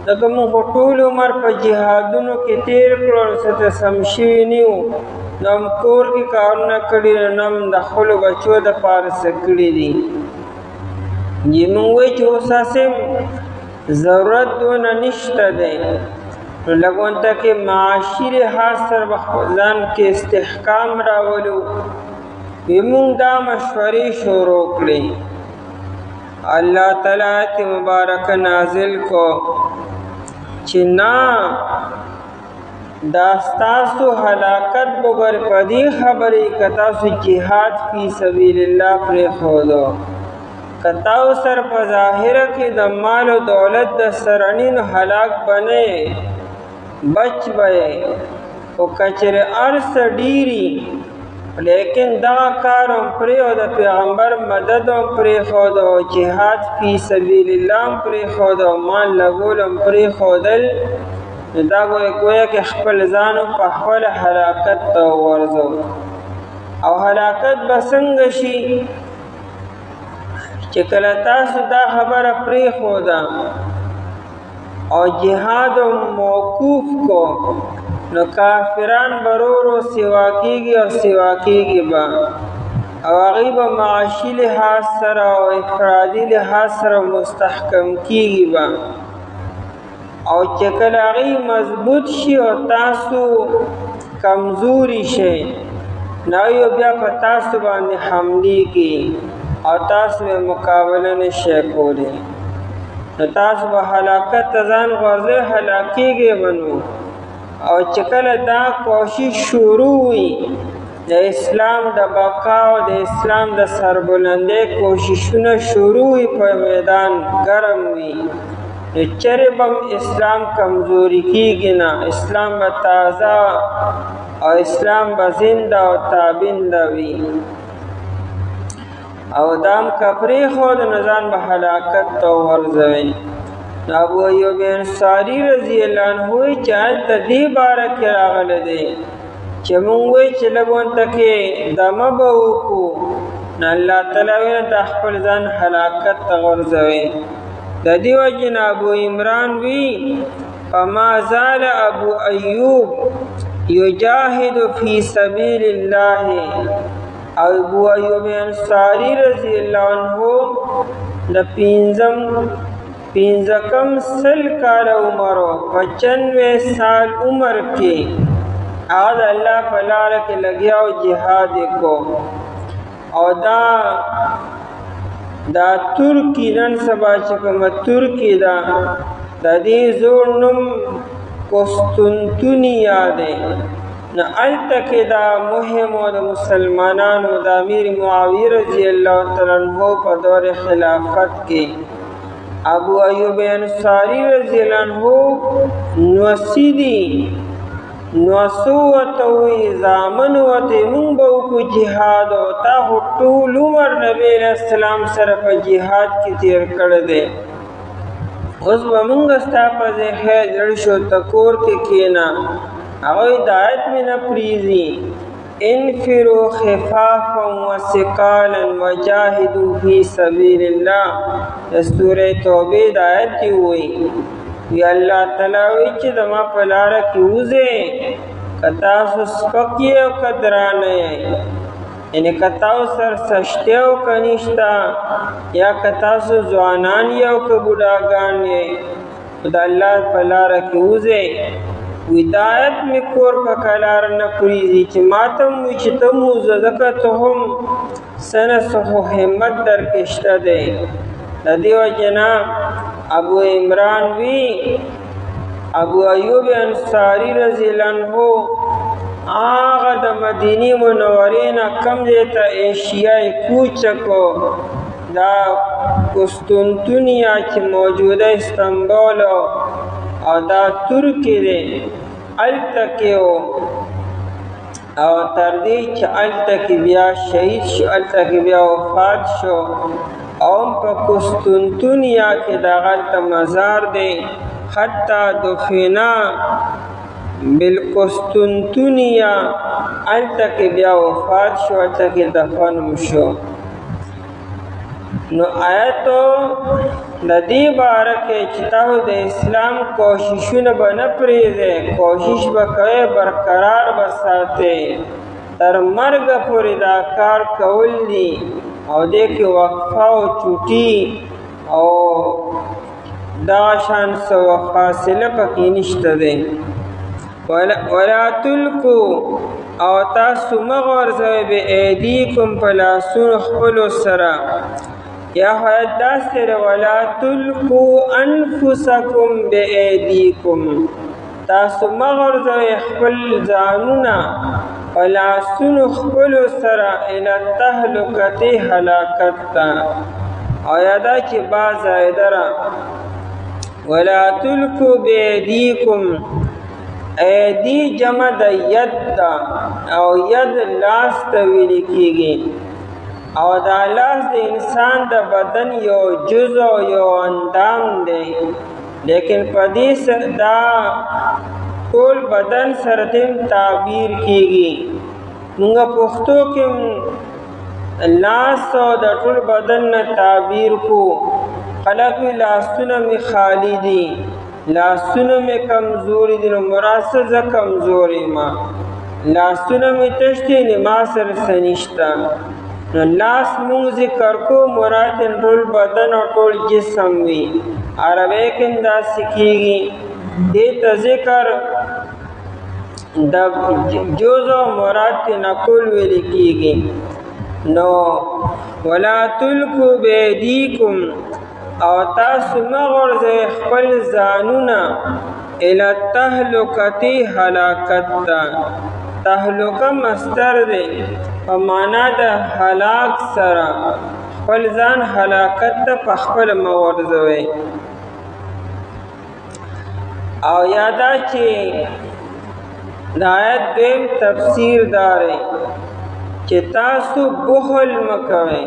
ځکه موږ خو ټول عمر په جهادونو کې تېر کړو، څه ته سم شوي نه یو، نو هم کور کې کارونه کړي، نو هم د خپلو بچو دپاره څه کړي دي. موږ وایو چې اوس هسې ضرورت دونه نشته دی، نو لږ ونته کې معاشي لحاظ سره به ځان کې استحکام راولو. موږ دا مشورې شروع کړې، الله تعالی آیت مبارک نازل کو چې نه دا ستاسو هلاکت بغیر په دې خبرې که تاسو جهاد فی سبیل الله پرېښودو، که تاسو سره په ظاهره کې د مال او دولت د سرني نو هلاک به نه یې، بچ به یې. خو که چېرې هر څه ډېري لیکن دا کار هم پرېښود، پیغمبر مدد هم پرېښود او جهاد فی سبیل الله هم پرېښود او مال لګول هم پرېښودل، نو دا گویا کې خپل ځان په خپله هلاکت ته وغورځو. او هلاکت به څنګه شي چې کله تاسو دا خبره پرېښوده او جهاد موقوف کو، نو کافران برورو سوا کېږي او سوا کېږي به، او هغوی به معاشي لحاظ سره او افرادي لحاظ سره مستحکم کېږي به. او چې کله هغوی مضبوط شي او تاسو کمزوري شئ، نو هغوی بیا په تاسو باندې حملې کوي او تاسو به مقابله نه شئ کولی، نو تاسو به هلاکت ته ځان غورځئ، هلاکېږئ به نو. او چې کله دا کوشش شروع وي د اسلام د بقا او د اسلام د سربلندۍ کوششونه شروع وي، په میدان ګرم وي، نو چرې به اسلام کمزوري کېږي نه، اسلام به تازه او اسلام به زنده او تابنده وي. او دام که پرېښود نو ځان به هلاکت ته وغورځوئ. ابو ایوب انصاری رضی الله عنه وایي چې آیت د دې باره کې راغلی دی چې موږ وایو چې لږ ونته کې دمه به وکړو، نو الله تعالی وایي دا خپل ځان هلاکت ته غورځوئ. د دې وجې نه ابو عمران وی فما زال ابو ایوب یجاهد فی سبیل الله. ابو ایوب انصاری رضی الله عنه د پنځم سل کال عمر او 95 سال عمر کې هغه د الله په لاره کې لګیا او جهاد یې کو. او دا ترکی نن سبا چې کومه ترکی ده د دې زوړ نوم قسطنطنیه دی. نو هلته کې دا مهم و د مسلمانانو د امیر معاویه رضی الله تعالی عنہ په دور خلافت کې ابو ایوب انصاری رضی الله عنہ نوسی دی نوسو ورته وی زامن ورته مونږ به وکړو جهاد او تا خو ټول عمر نبی علیہ السلام سره په جهاد کې تیر کړی دی. اوس به مونږ ستا په ځای خیر زړ شو ته کور کې کښېنه. هغوی د آیت مې نه پرېږدي انفروا خفافا وثقالا وجاهدوا فی سبیل الله د سورې توبې د آیت کې وایي وی الله تعالی وی چې زما په لاره کې وځئ که تاسو سپک یې او که درانه یې، یعنې که تاسو سرسشتی او که نشته، یا که تاسو ځوانان یې او که بوډاګان یې، خو د الله په لاره کې وځئ. وی د آیت مې کور په کلار نه پرېږدي چې ما ته هم وي چې ته هم وځه ځکه ته هم څه نه څه خو همت در کې شته دی. د دې وجې نه ابو عمران وی ابو ایوب انصاری رضی الله عنہ هغه د مدینې منورې نه کم ځای ته ایشیای کوچ کو دا قسطنطنیه چې موجوده استنبول او دا ترکی دی هلته کې و او تر دې چې هلته کې بیا شهید شو، هلته کې بیا وفات شو. او په قسطنطنیه کې د هغه مزار دی حتی دفنا بالقسطنطنیه، هلته کې بیا وفات شو، هلته کې دفن شو. نو آیتو د دې باره کې چې تاسو د اسلام کوششونه به نه پرېږدئ، کوشش به کوئ برقرار به ساتئ تر مرګه پورې دا کار کول دي. او دې کې وقفه او چوټي او دا شان څه فاصله پکې نشته دی. ولا تلقوا او تاسو مه غورځوئ بایدیکم په لاسونو خپلو سره، یا حیات داسې ده ولا تلقوا انفسکم بایدیکم، تاسو مه غورځوئ خپل ځانونه په لاسونو خپلو سره الی التهلکة هلاکت ته. او یادا چې با زایده ده ولا تلقوا بایدیکم، ایدی جمع د ید ده او ید لاس ته ویل کېږي. او دا لاس د انسان د بدن یو جز او یو اندام دی، لیکن په دې دا ټول بدن سره تعبیر کېږي. موږ پښتو کې لاس او د ټول بدن نه تعبیر کو. خلک وی لاسونه مې خالی دي، لاسونه مې کمزوري دي. نو مراد څه زه کمزوري ما، لاسونه مې تش دي نو ما سره څه نشته. نو لاس مونږ ذکر کو مراد ټول بدن او ټول جسم وي. عربی کې داسې کېږي دې ته ذکر د جز او مراد ته نقول ویل کېږي. نو ولا تلقوا بایدیکم او تاسو مه غورځئ خپل ځانونه الی التهلکة هلاکت ته. تهلکه مصدر دی په معنا د هلاک سره، خپل ځان هلاکت ته په خپل مه غورځوئ. او یادا چې د آیت دویم تفسیر داره چې تاسو بخل مه کوئ.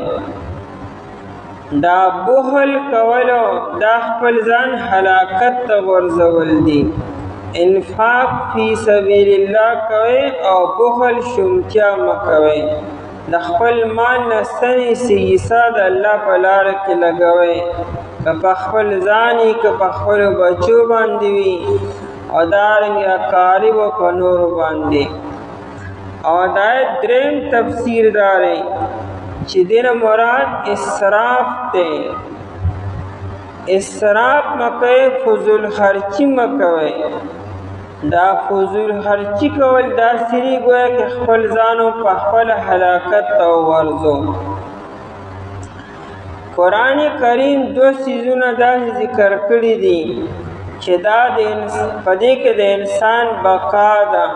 دا بخل کولو دا خپل ځان هلاکت ته غورځول دي. انفاق فی سبیل الله کوئ او بخل شومتیا مه کوئ. د خپل مال نه څه نیسئ حصه د الله په لاره کې لګوئ، که په خپل ځان وي که په خپلو بچو باندې وي او دارنګې اقاربو په نورو باندې. او د آیت دریم تفسیر داره چې دینه مراد اسراف دی. اسراف مه کوئ، فضول خرچي مه کوئ. دا فضول خرچی کول دا سری گویا که خپل ځانو په خپل هلاکت ته ورځو. قرآن کریم دو سیزونه داسې ذکر کړي دي چې دا په دې کې د انسان بقا ده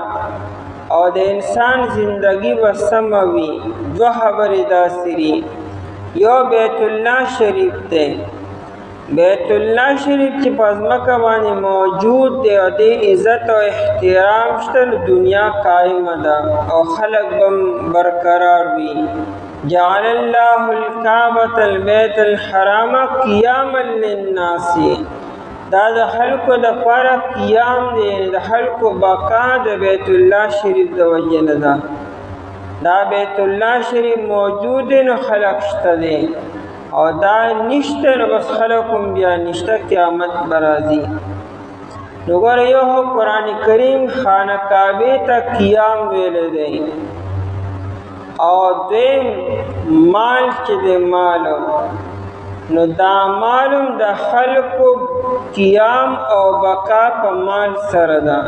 او د انسان زندگی به سمه وي. دوه خبرې داسې دي، یو بیت الله شریف دی. بیت الله شریف چې په ځمکه باندې موجود دی او د عزت او احترام شته، دنیا قائمه ده او خلق به برقرار وي. جعل الله الکعبة البیت الحرام قیاما للناس، دا د خلقو د پاره قیام دی، د خلقو بقا د بیت الله شریف د وجه نه ده. دا بیت الله شریف موجود دی نو خلق شته دی، او دا نشته نو بس خلقم بیا نشته، قیامت برازي. نو ګوره یو قرآن کریم خانه کعبه ته قیام ویلی دی، او دویم مال چې دی مالو، نو دا مالم د خلقو قیام او بقا په مال سره ده.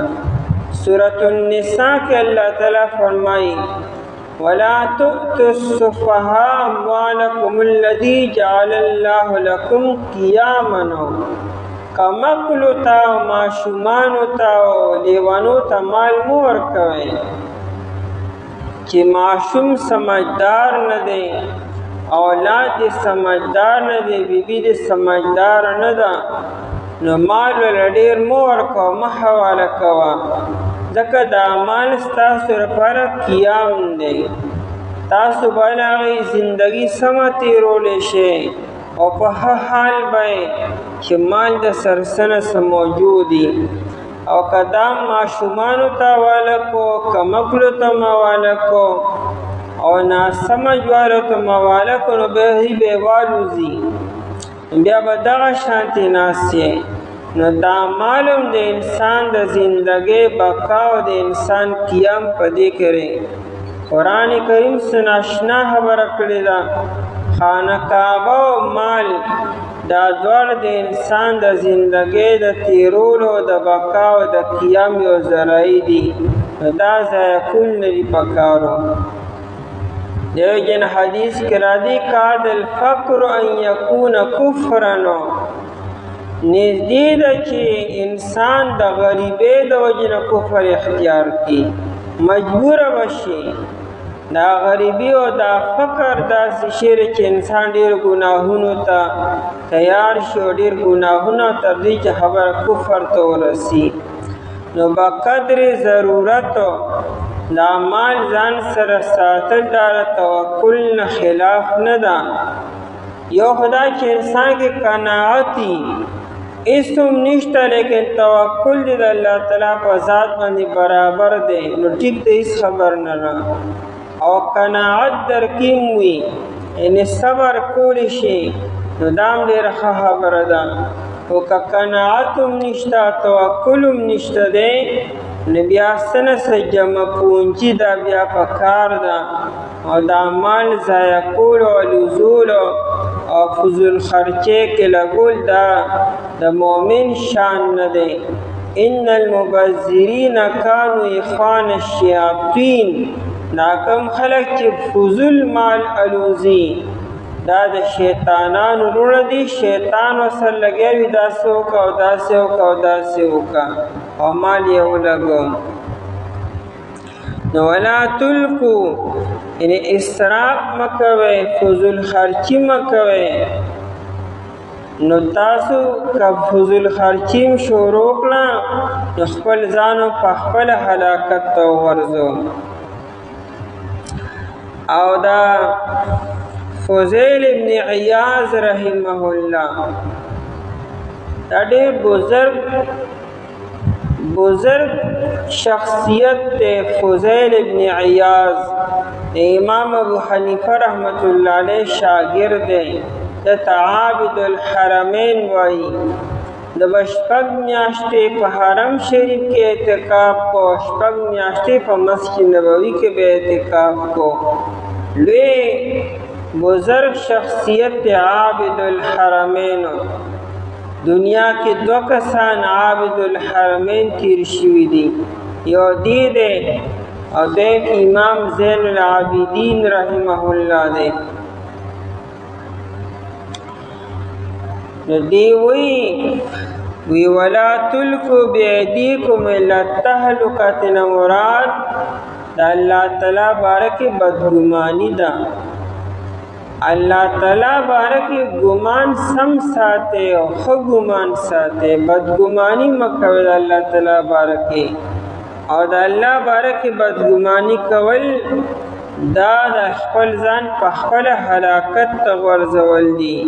سورة النساء کې اللہ تعالی فرمائی وَلَا تُؤْتُوا السُّفَهَاءَ أَمْوَالَكُمُ الَّذِي جَعَلَ اللَّهُ لَكُمْ قِيَامًا، کمقلو تا و ماشومانو تا و لیوانو تا مال مو ورکوئ چې ماشوم سمجدار نه دی، اولاد سمجدار نه دی، بیبی دی سمجدار نه ده، نو مال ول ډیر مو ورکو، مه حواله کوه، ځکه دا مال ستاسو لپاره قیام دی. تاسو باید هغې زندګي سمه تېرولی شئ او په ښه حال به چې مال د سرسنه څه موجود وي. او که دا ماشومانو ته حواله کو، کمقلو ته م حواله کو او ناسمه جوارو ته م حواله کو، نو بیا به والوځي، بیا به دغه شانتې ناست یې. نو دا معلوم د انسان د زندګۍ بقا او د انسان قیام په دې کې قرآن کریم څه ناشنا خبره کړې ده. خانه کعبه او مال دا دواړه د انسان د زندګۍ د تیرولو د بقا او د قیام یو ذرایع دي، دا ضایع کول نه دي پکارو. دیو جن حدیث کې راځي کاد الفقر ان یکون کفرا، نږدې ده چې انسان د غریبۍ د وجې نه کفر اختیار کړي، مجبوره به شي. دا غریبي او دا فقر داسې شی دی چې انسان ډېر ګناهونو ته تیار شي او ډېر ګناهونه تر دې چې خبره کفر ته ورسي. نو به قدر ضرورت دا مال ځان سره ساتل دا د توکل نه خلاف نه ده. یو خدا چې انسان کې قناعتي اسم نشته، لیکن توکل دی د الله تعالی په ذات باندې برابر دی، نو ټیک دی، هیڅ خبر نه ده. او قناعت در کې وي، یعنې صبر کولی شي، نو دا هم ډېره ښه خبره ده. خو که قناعت هم نشته، توکل هم نشته دی، نو بیا څه نه څه جمع پونجي دا بیا په کار ده. او دا مال ضایع کول او لزول او فضول خرچې کې لګول دا د مؤمن شان نه دی. ان المبذرین کانوا اخوان الشیاطین، دا کم خلق چې فضول مال الوزي دا د شیطانانو وروڼه دي، شیطان ورسره لګیا وي داسې وکړه او داسې وکړه او داسې وکړه او مال یې ولګو. نو ولا تلقو، یعنې اسراف مه کوئ، فضول خرچي مه کوئ. نو تاسو که فضول خرچي شروع کړه نو خپل ځانو په خپل هلاکت ته ورځو. او دا فضیل ابن عیاض رحمه الله دا ډېر بزرگ شخصیت دی. فضیل ابن عیاض امام ابو حنیفه رحمت الله علیه شاگرد دی. د عابد الحرمین وایي د شپږ میاشتې په حرم شریف کې اعتکاف کو، شپږ میاشتې په مسجد نبوي کې به اعتکاف کو. لوی بزرگ شخصیت عابد الحرمین. دنیا کې دو کسان عابد الحرمین تیر شوي دي، یو دی دی او دیم امام زین العابدین رحمه الله دی. نو دی وی ولا تلقوا بأیدیکم الی التهلکة نه مراد د الله تعالی بارکه بدګمانی ده. الله تعالی بارکه ګمان سم ساته او ښه ګمان ساته، بدګمانی مکوئ د الله تعالی بارکه. او د الله بارکه بدګمانی کول دا د خپل ځان په خپل هلاکت ته ورځول دي.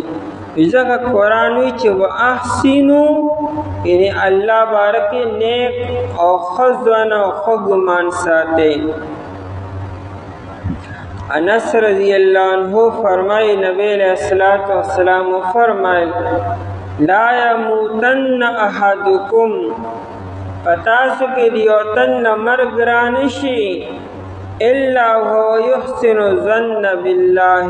ځکه قرآن وی چې واحسنوا، یعنی الله بارکه نیک او ښه ځوان او ښه ګمان ساته. انس رضی اللہ عنہ فرمائی نبی علیہ السلام فرمائی لا یموتن احدکم، پتاسو کی دیوتن مرگ رانشی الا هو یحسن ظن باللہ،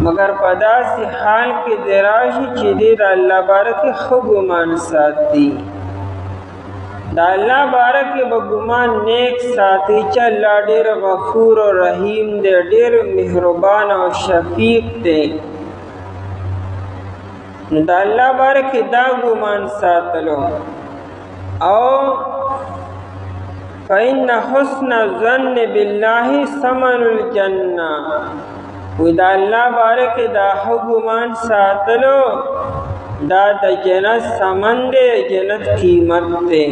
مگر پداسی حال کی دراشی چی دید اللہ بارکی خوب گمان ساتی. دا اللہ بارکی بگمان نیک ساتی چا اللہ دیر غفور و رحیم دے، دیر مہربان و شفیق دے. دا اللہ بارکی دا گمان ساتلو. او فإن حسن الظن باللہ ثمن الجنہ، دا اللہ بارکی دا گمان ساتلو دا دا جنت سمن دے، جنت قیمت دے.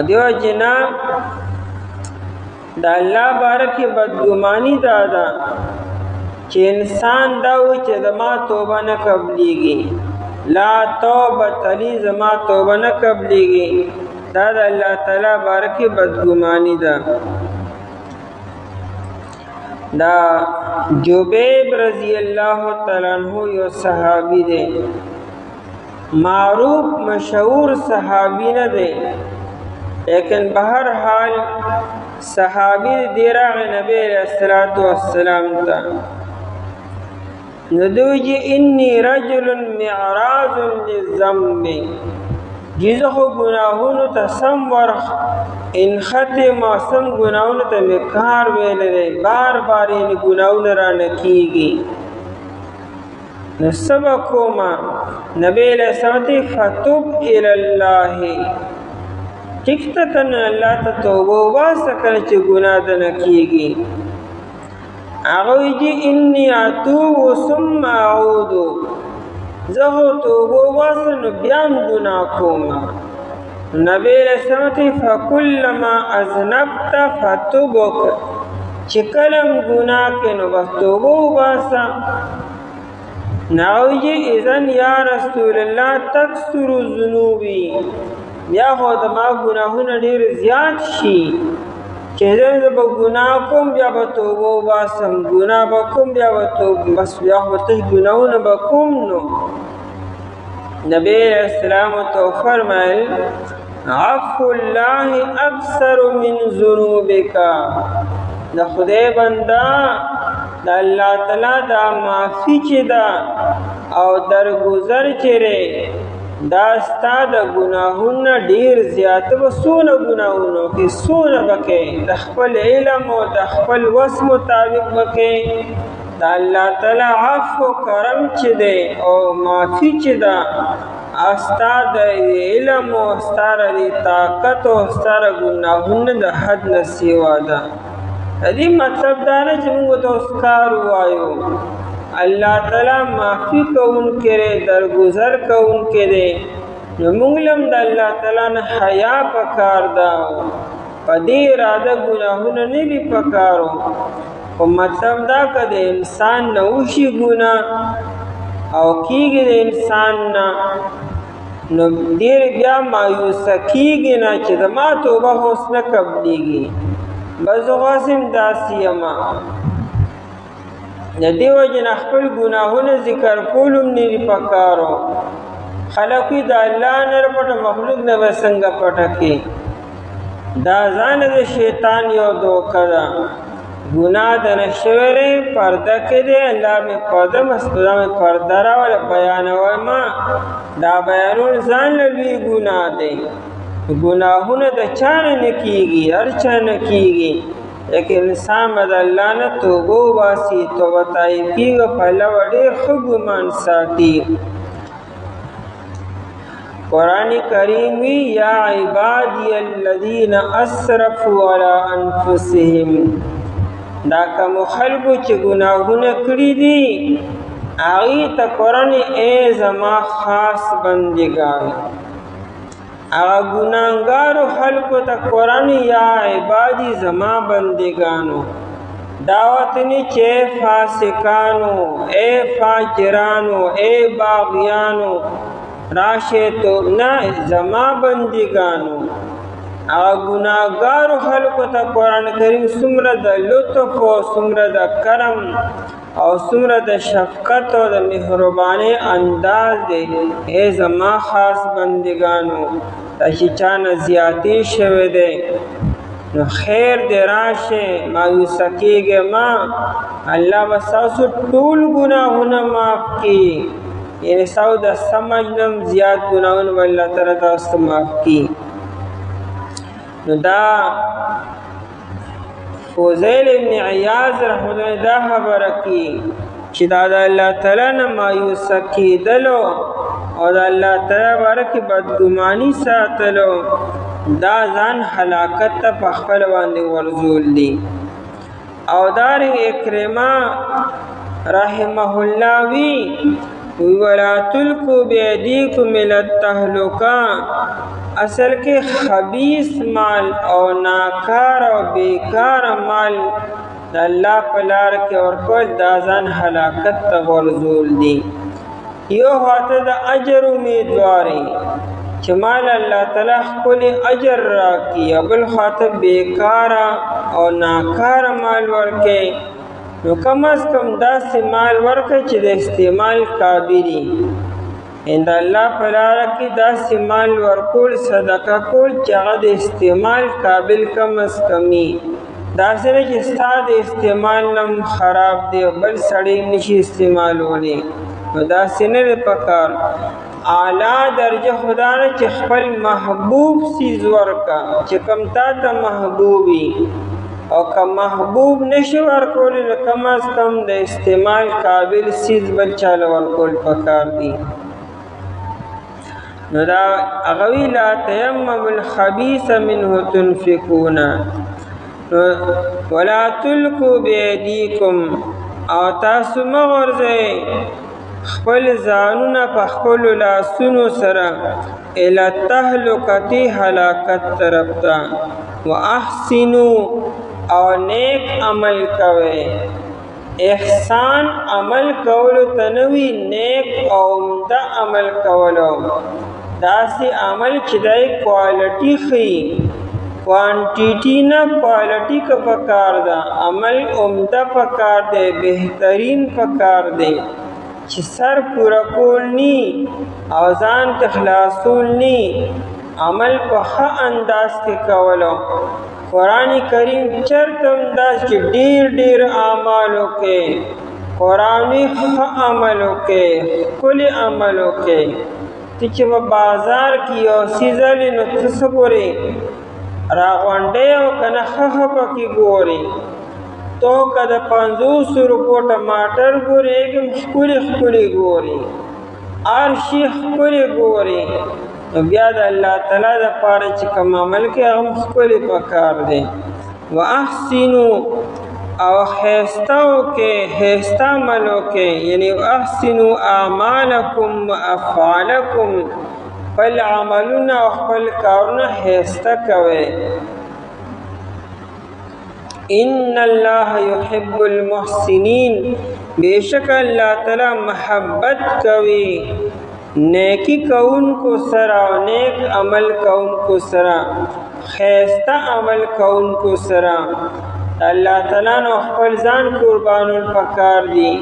دیو جنا دا اللہ بارکی بدگمانی دادا چی انسان داو چی زما توبہ نہ قبلیگی، لا توبت علی زما توبہ نہ قبلیگی، دادا اللہ تعالی بارکی بدگمانی دا. دا جبیب رضی اللہ تعالیٰ عنہ یو صحابی دے، معروف مشہور صحابی نہ دے، لیکن بہرحال صحابی دیراغ نبی علیہ السلام تا. ندوجی انی رجل معراض للذنب، جزخو گناہونو تا سم ورخ انخط موسم گناہونو تا مکار ویلے، بار بار ان گناہون رانکیگی. نسبکو ما نبی علیہ السلام فتب الاللہ، ٹکتتن اللہ تا توبو باسکن چی گناہ دنکیگی. اغوی جی انی اتوب ثم اعودو، زہو توبو باسن بیام گناہ کوما. نبی علیہ السلام فکلما اذنبت فتبک، چکلم گناہ کے نو بس توبو باسا. نعوی جی اذن یا رسول اللہ تکسر الذنوبی، یا خود ما گناہون دیر زیاد شی، چہدن با گناہ کم بیا با توبو باسم، گناہ با کم بیا با توبو بس بیا خود تش گناہون با کم نو. نبی علیہ السلام تو فرمائل عفو اللہ اکثر من ذنوبکا، دا خدای بندہ دا اللہ تعالی دا معافی چی دا او درگزر چرے دا ستا دا گناہون دیر زیادت و سون گناہونو کی سون بکے، دا خپل علم و دا خپل وس مطابق بکے. دا اللہ تعالی عفو کرم چی دے او معافی چی دا استا دا علم و استار دی طاقت و استار گناہون دا حد نسیوا دا. دی مطلب دانا چی منگو تو اسکارو آئیو اللہ تعالی معافی کون کرے، درگزر کون کرے. نمونگلم دا اللہ تعالی نا حیا پکار داو، پا دی ارادہ گناہون نبی پکارو. و مطلب دا که دا انسان نوشی گناہ او کیگی دا انسان نا نو دیر بیا مایوسا کیگی نا چی دا ما توبہ حسن قبلیگی. بزو غاسم داسی اما دیو جن اخپل گناہون ذکر کولم نیری پکارو. خلقی دا اللہ نر پتا مخلوق نبا سنگا پتا کی، دا زان دا شیطان یو دوکا دا. گناہ د نشوره پرده کده الله می پرده مسکودا می پرده را ولی بیانوی ما دا بیانون ځان لوی گناہ دی گناهونه د چانه نکیږي هر چا نکیږي لیکن انسان د الله نه توبه واسي توبه طیب کیږي په الله ډېر ښه ګمان ساتي قرآن کریم وی یا عبادی الذین اسرفوا علی انفسهم دا کوم خلکو چې ګناهونه کړي دي هغې ته قرآن ای زما خاص بندگان هغه ګناهګارو خلکو ته قرآن یا عبادی زما بندگانو دعوت نی چې فاسقانو اے فاجرانو اے باغیانو راشه تو نه زما بندگانو هغه ګناهګارو خلکو ته قرآن کریم څومره د لطف او څومره د کرم او څومره د شفقت او د مهربانۍ انداز دی ای زما خاص بندگانو دا چې چانه زیاتې شوی دی نو خیر دی راشه مایوسه کېږئ ما الله به ستاسو ټول ګناهونه معاف کړي یعنې ستاسو د سمجھ نه زیات ګناهونه به الله تعالی تاسو ته معاف کړي نو دا فوزیل ابن عیاض رحمة الله دا خبره کی چې دا د الله تعالی نه مایوسه کېدلو او د الله تعالی باره کې بدګماني ساتلو دا ځان هلاکت ته په خپل باندې ورزول دي او دارنګ اکرمه رحمه الله وی ولا تلقوا بأيديكم إلى التهلكة اصل کې خبیث مال او ناکار او بیکار مال د الله په لار کې ورکول دا ځان هلاکت ته ورزول دي یو خواته د اجر امیدواري چې مال الله تعالی خپل اجر راکړي او بل خواته بیکار او ناکار مال ورکړي نو کم از کم داسې مال ورکړي چې د استعمال قابلي اند الله په لاره کې داسې مال ورکول صدقه کول چې هغه د استعمال قابل کم از کمي داسې نه چې ستا د استعمال نه خراب دی او بل سړی نشي استعمالولی نو داسې نه دی پکار اعلی درجه خدا نه چې خپل محبوب څیز ورکړه چې کم تا ته محبوبي او که محبوب نشي ورکولی نو کم از کم د استعمال قابل څیز بل چاله ورکول پکار دی نو دا اغوی لا تیمم الخبیث منه تنفقون ولا تلقوا بأيديكم او تاسو مغرزئ خپل ځانونه په خپلو لاسونو سره الی التهلکة هلاکت طرف ته واحسنوا او نیک عمل کوئ احسان عمل کولو تنوی نیک او عمده عمل کولو داسې عمل چې دای کوالټي ښیي کوانټیټي نه کوالټي که پکار ده عمل عمده پکار دی بهترین پکار دی چې سر پوره کول نی او ځان ته خلاصول نی عمل په ښه انداز کې کولو قرآن کریم چرته انداز چې ډیر ډیر اعمال وکړي قرآني ښه عمل وکړي ښکلي عمل وکړي ته چې په بازار کې یو څیز هلي نو ته څه ګورې راغونډی او که نه ښه پکې ګورې تو که د 500 روپو ټماټر ګورې هغې ښکلي ښکلي ګورې هر شي ښکلي ګورې نو بیا د الله تعالی دپاره چې کوم عمل کوي هغه هم ښکلي پکار دی واحسنو او ښایسته وکړئ ښایسته عمل وکړئ یعنې واحسنو اعمالکم وافعالکم خپل عملونه او خپل کارونه ښایسته کوئ ان الله يحب المحسنين بیشک الله تعالی محبت کوي نیکی کونکو سره او نیک عمل کونکو سره ښایسته عمل کونکو سره الله تعالی نو خپل ځان قربانول پکار دي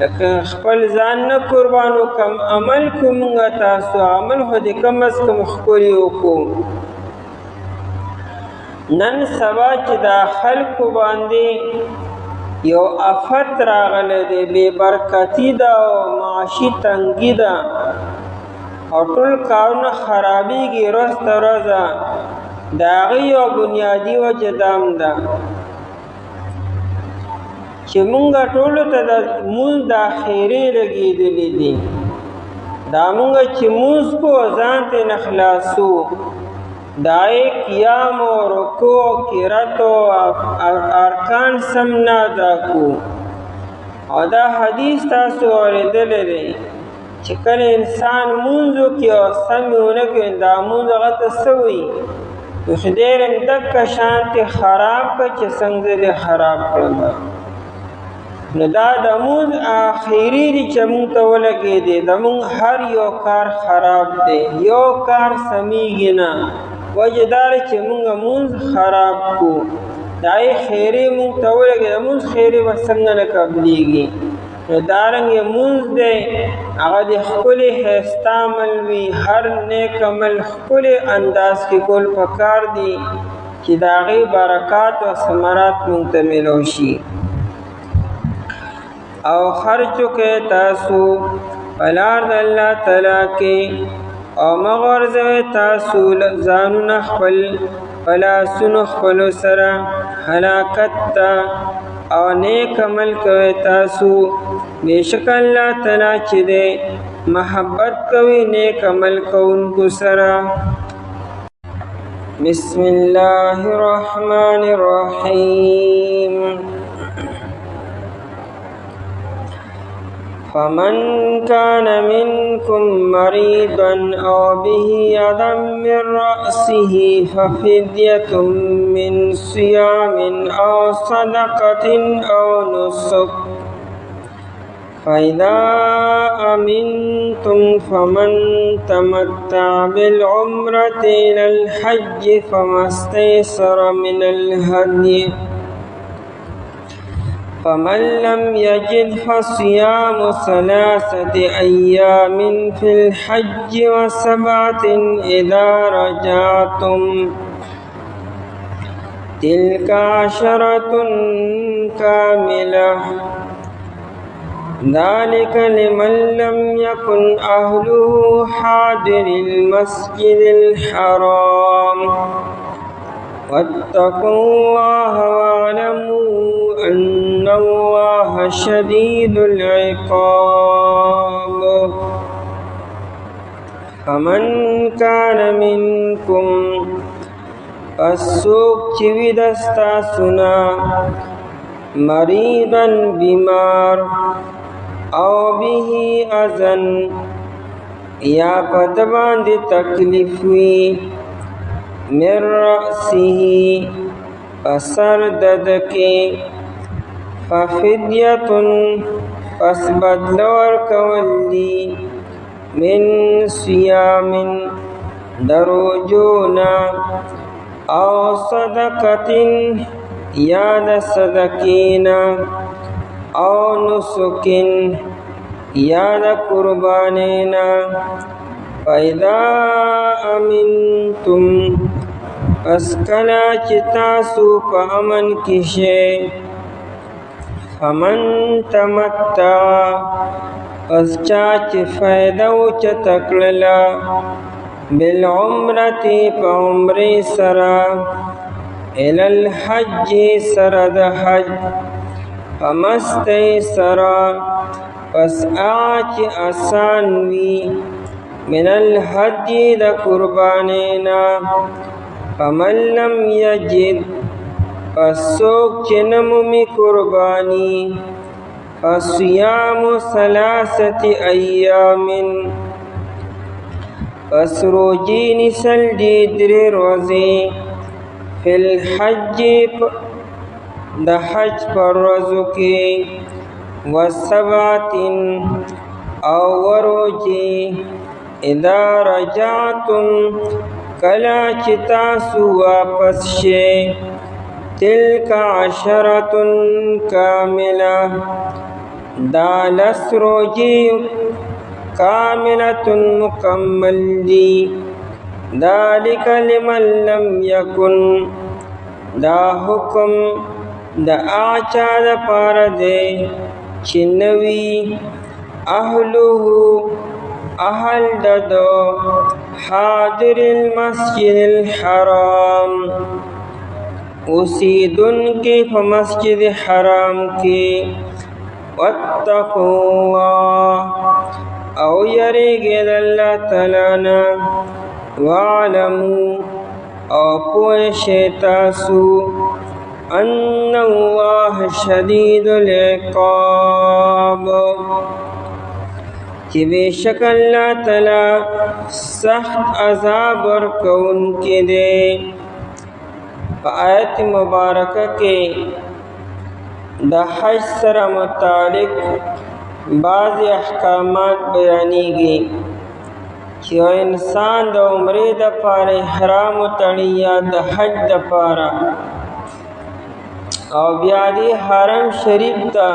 لکه خپل ځان نه قربانو کم عمل کومږه تاسو عمل خو دې کم از کم ښکلي وکړو نن سبا چې دا خلکو باندې یو آفت راغلی دی، بې برکتي ده او معاشي تنګي ده او ټول کارونه خرابېږي ورځ تر ورځه. د هغې یو بنیادي وجه دا هم ده چې مونږ ټولو ته د لمونځ دا خیرې لګېدلې دي. دا مونږ چې لمونځ کوو ځان ته نه خلاصو، دا یې قیام او رکوع او قرات او ارکان سم نه ادا کوو. او دا حدیث تاسو اورېدلی دی چې کله انسان لمونځ وکړي او سم یې ونه کړي، دا لمونځ هغه ته څه وایي؟ نو خدای رم دکه شانتې خراب کړه چې څنګه دې خراب کړم. نو دا د لمونځ آخري دی چې مونږ ته ولګېدی، د مونږ هر یو کار خراب دی، یو کار سمیږي نه. وجه دا دی چې مونږ لمونځ خراب کړو، د هغې خیرې مونږ ته ولګېدی، لمونځ خیرې به څنګه نه قبلېږي. نو دارنګې لمونځ دی هغه د ښکلې ښایسته عمل وي، هر نیک عمل ښکلې انداز کې کول پکار دي چې د هغې برکات او ثمرات مونږ ته میلو شي. او خرچ وکئ تاسو په لار د الله تعالی کې، او مه غورځوئ تاسو ځانونه خپل په لاسونو خپلو سره هلاکت ته، او نیک عمل کوئ تاسو. بېشکه الله تعالی چې دی محبت کوي نیک عمل کوونکو سره. بسم الله الرحمن الرحیم. فمن كان منكم مريضا أو به أذى من رأسه ففدية من صيام أو صدقة أو نسك، فإذا أمنتم فمن تمتع بالعمرة إلى الحج فما استيسر من الهدي، فمن لم يجد فصيام 3 أيام في الحج و7 إذا رجعتم، تلك 10 كاملة، ذلك لمن لم يكن أهله حاضر المسجد الحرام. واتقوا الله واعلموا أن الله شديد العقاب. فمن كان منكم فسوق چوی دستا سنا مریضا بیمار او به اذن یا پدبان دی تکلیف وی من رأسه پسر ددکی ففدیتن پس بدلور کولی من صیام دروجونا او صدقتن یاد صدقینا او نسکن یاد قربانینا. فَإِذَا أَمِنْتُمْ پس کلا چی تاسو پا امن کشے، فمن تمتع پس چاچی فیدو چتکللا بالعمرتی پا عمری سرا الى الحج سرد حج، فمستی سرا پس آچی آسانوی من الحج دا قربانینا. فمن لم یجد پس سوک چنمومی قربانی فصیام 3 ایام پس روجی نسل دی 3 روزی فی الحج دا حج پر روزو کی و7 او وروجی اذا رجعتم کلا چی تاسو واپس شے، تلک 10 کاملہ دا 10 روجی کاملۃ مکمل دی. ذالک لمن لم یکن دا حکم دا آچا دا پار دے چنوی اہلوه اہل ددو حاضر المسجد الحرام اسیدن کے مسجد حرام کے واتقوا اللہ او یریگید اللہ تعالیٰ وعلموا او پوئے شیطاسو ان اللہ شدید العقاب کہ بے شک اللہ تعالی سخت عذاب ورکون کے دے۔ آیت مبارکہ کے دا حج سر متعلق بعض احکامات بیانی گی کہ انسان دا عمرے دا پارے حرام تڑی یا دا حج دا پارا او بیا دی حرم شریف تا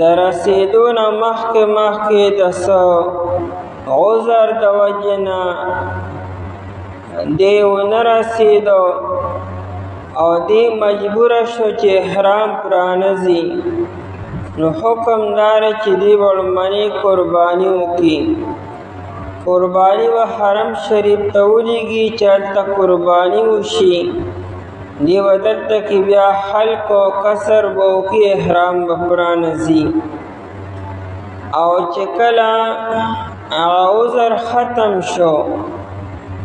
دا رسیدون مخک دسو عذر دا وجنا دیو نرسیدو او دی مجبور شو چی حرام پرانزی نو حکم دار چی دی بڑمانی قربانیوں کی قربانی و حرم شریف تولی گی چلتا قربانی وشی دی ودلت کی بیا حلق و قصر بو کی احرام بپرانزی او چکلا عذر ختم شو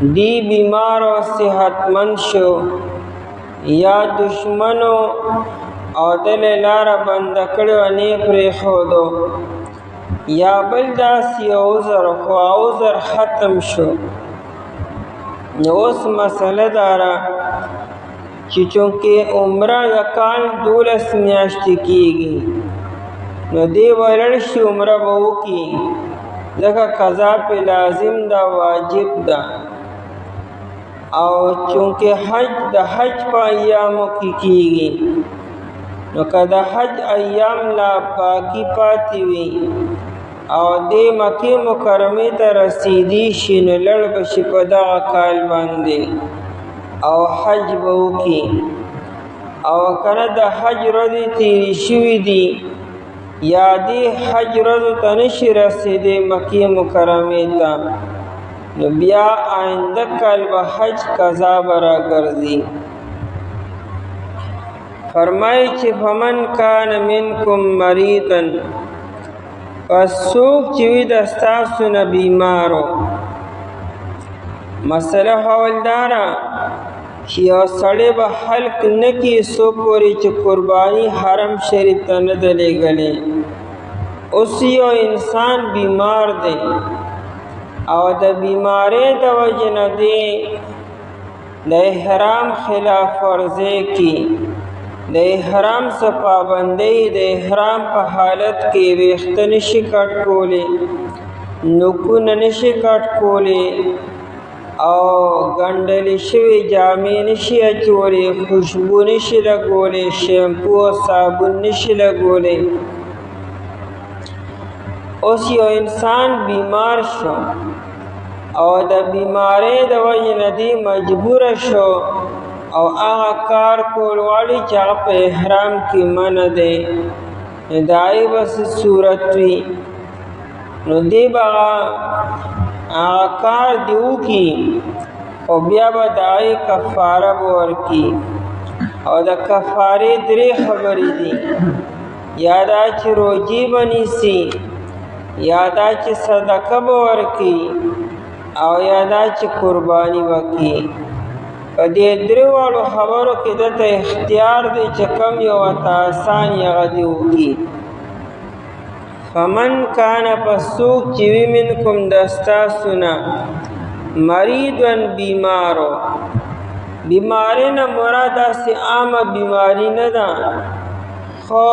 دی بیمار و صحت مند شو یا دشمنو او دل لار بندکڑو انی پریخودو یا بلداسی عذر خو عذر ختم شو نو اس مسئلہ دارا چی چونکہ عمرہ یکال 12 میاشتی کی گی نو دی ورڑشی عمرہ بہو کی لکہ قضا پہ لازم دا واجب دا او چونکہ حج دا حج پا ایاموں کی گی نو کدا حج ایام لا پاکی پاتی وی او دی مکی مکرمی تا رسیدی شنو لڑ بشی پدا کال باندے او حج بہو کی او کند حج رضی تیری شوی دی یا دی حج رضی تنشی رسیدی مکی مکرمی تا نو بیا آئندہ کال بحج قضا برا گردی فرمائی چی فمن کان منکم مریضن پس سوک چوی دستاسو بیمارو مسئلہ حوالدارا یا سڑے با حلق نکی سو پوری چی قربانی حرم شریف تندلے گلے اسی او انسان بیمار دے او دا بیمارے دا وجن دے دا احرام خلاف ورزے کی دا احرام سے پابندی دا احرام پا حالت کے ویخت نشی کٹ کولے نکون نشی کٹ کولے او گنڈلی شوی جامی نشی اچولے خوشبو نشی لگولے شیمپو و صابن نشی لگولے اسی او انسان بیمار شو او دا بیمارے دا وجہ ندی مجبور شو او آغا کار کولوالی چاہ پہ احرام کی من دے دائی بس صورت وی نو دی باغا آغا کار دیو کی او بیا با دائی کفارہ بور کی او دا کفاری دری خبری دی یادا چی روجی بنی سی یادا چی صدقہ بور کی او یادا چی قربانی وکی دے دروالو خبرو کی دتا اختیار دے چکم یو تا آسان یغدیو کی فمن کان پسوک چوی منکم دستا سنا مریضن بیمارو بیماری نا مرادا سی عام بیماری ندا خو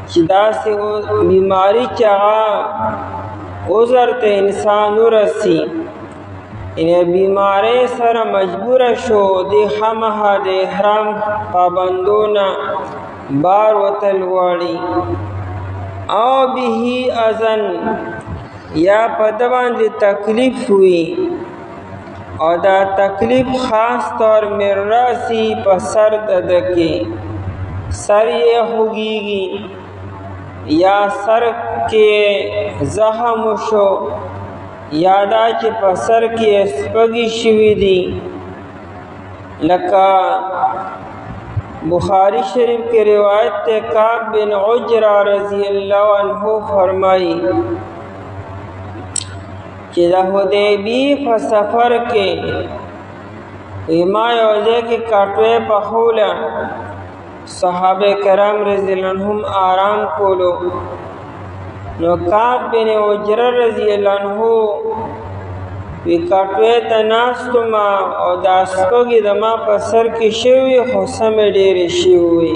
چدا سی بیماری چاہا عذر تے انسانو رسی انہیں بیمارے سر مجبور شو دی خمہا دے احرام پابندونا بار و تلواڑی او بھی ازن یا پدوان دی تکلیف ہوئی او دا تکلیف خاص طور میں راسی پا سر ددکی سر یہ خوگیگی یا سر کے زخم شو یادا چی پا سر کی اسپگی شوی دی لکا بخاری شریف کی روایت تے کعب بن عجرہ رضی اللہ عنہ فرمائی کہ دا حدیبی پا سفر کے ایمائی اوزے کی کٹوے پخولا صحابہ کرام رضی اللہ عنہم آرام کولو نو کعب بن عجرہ رضی اللہ عنہ وی کٹوے تناستو ما او دا سپگی دا ما پا سر کی شوی خسم دیر شوی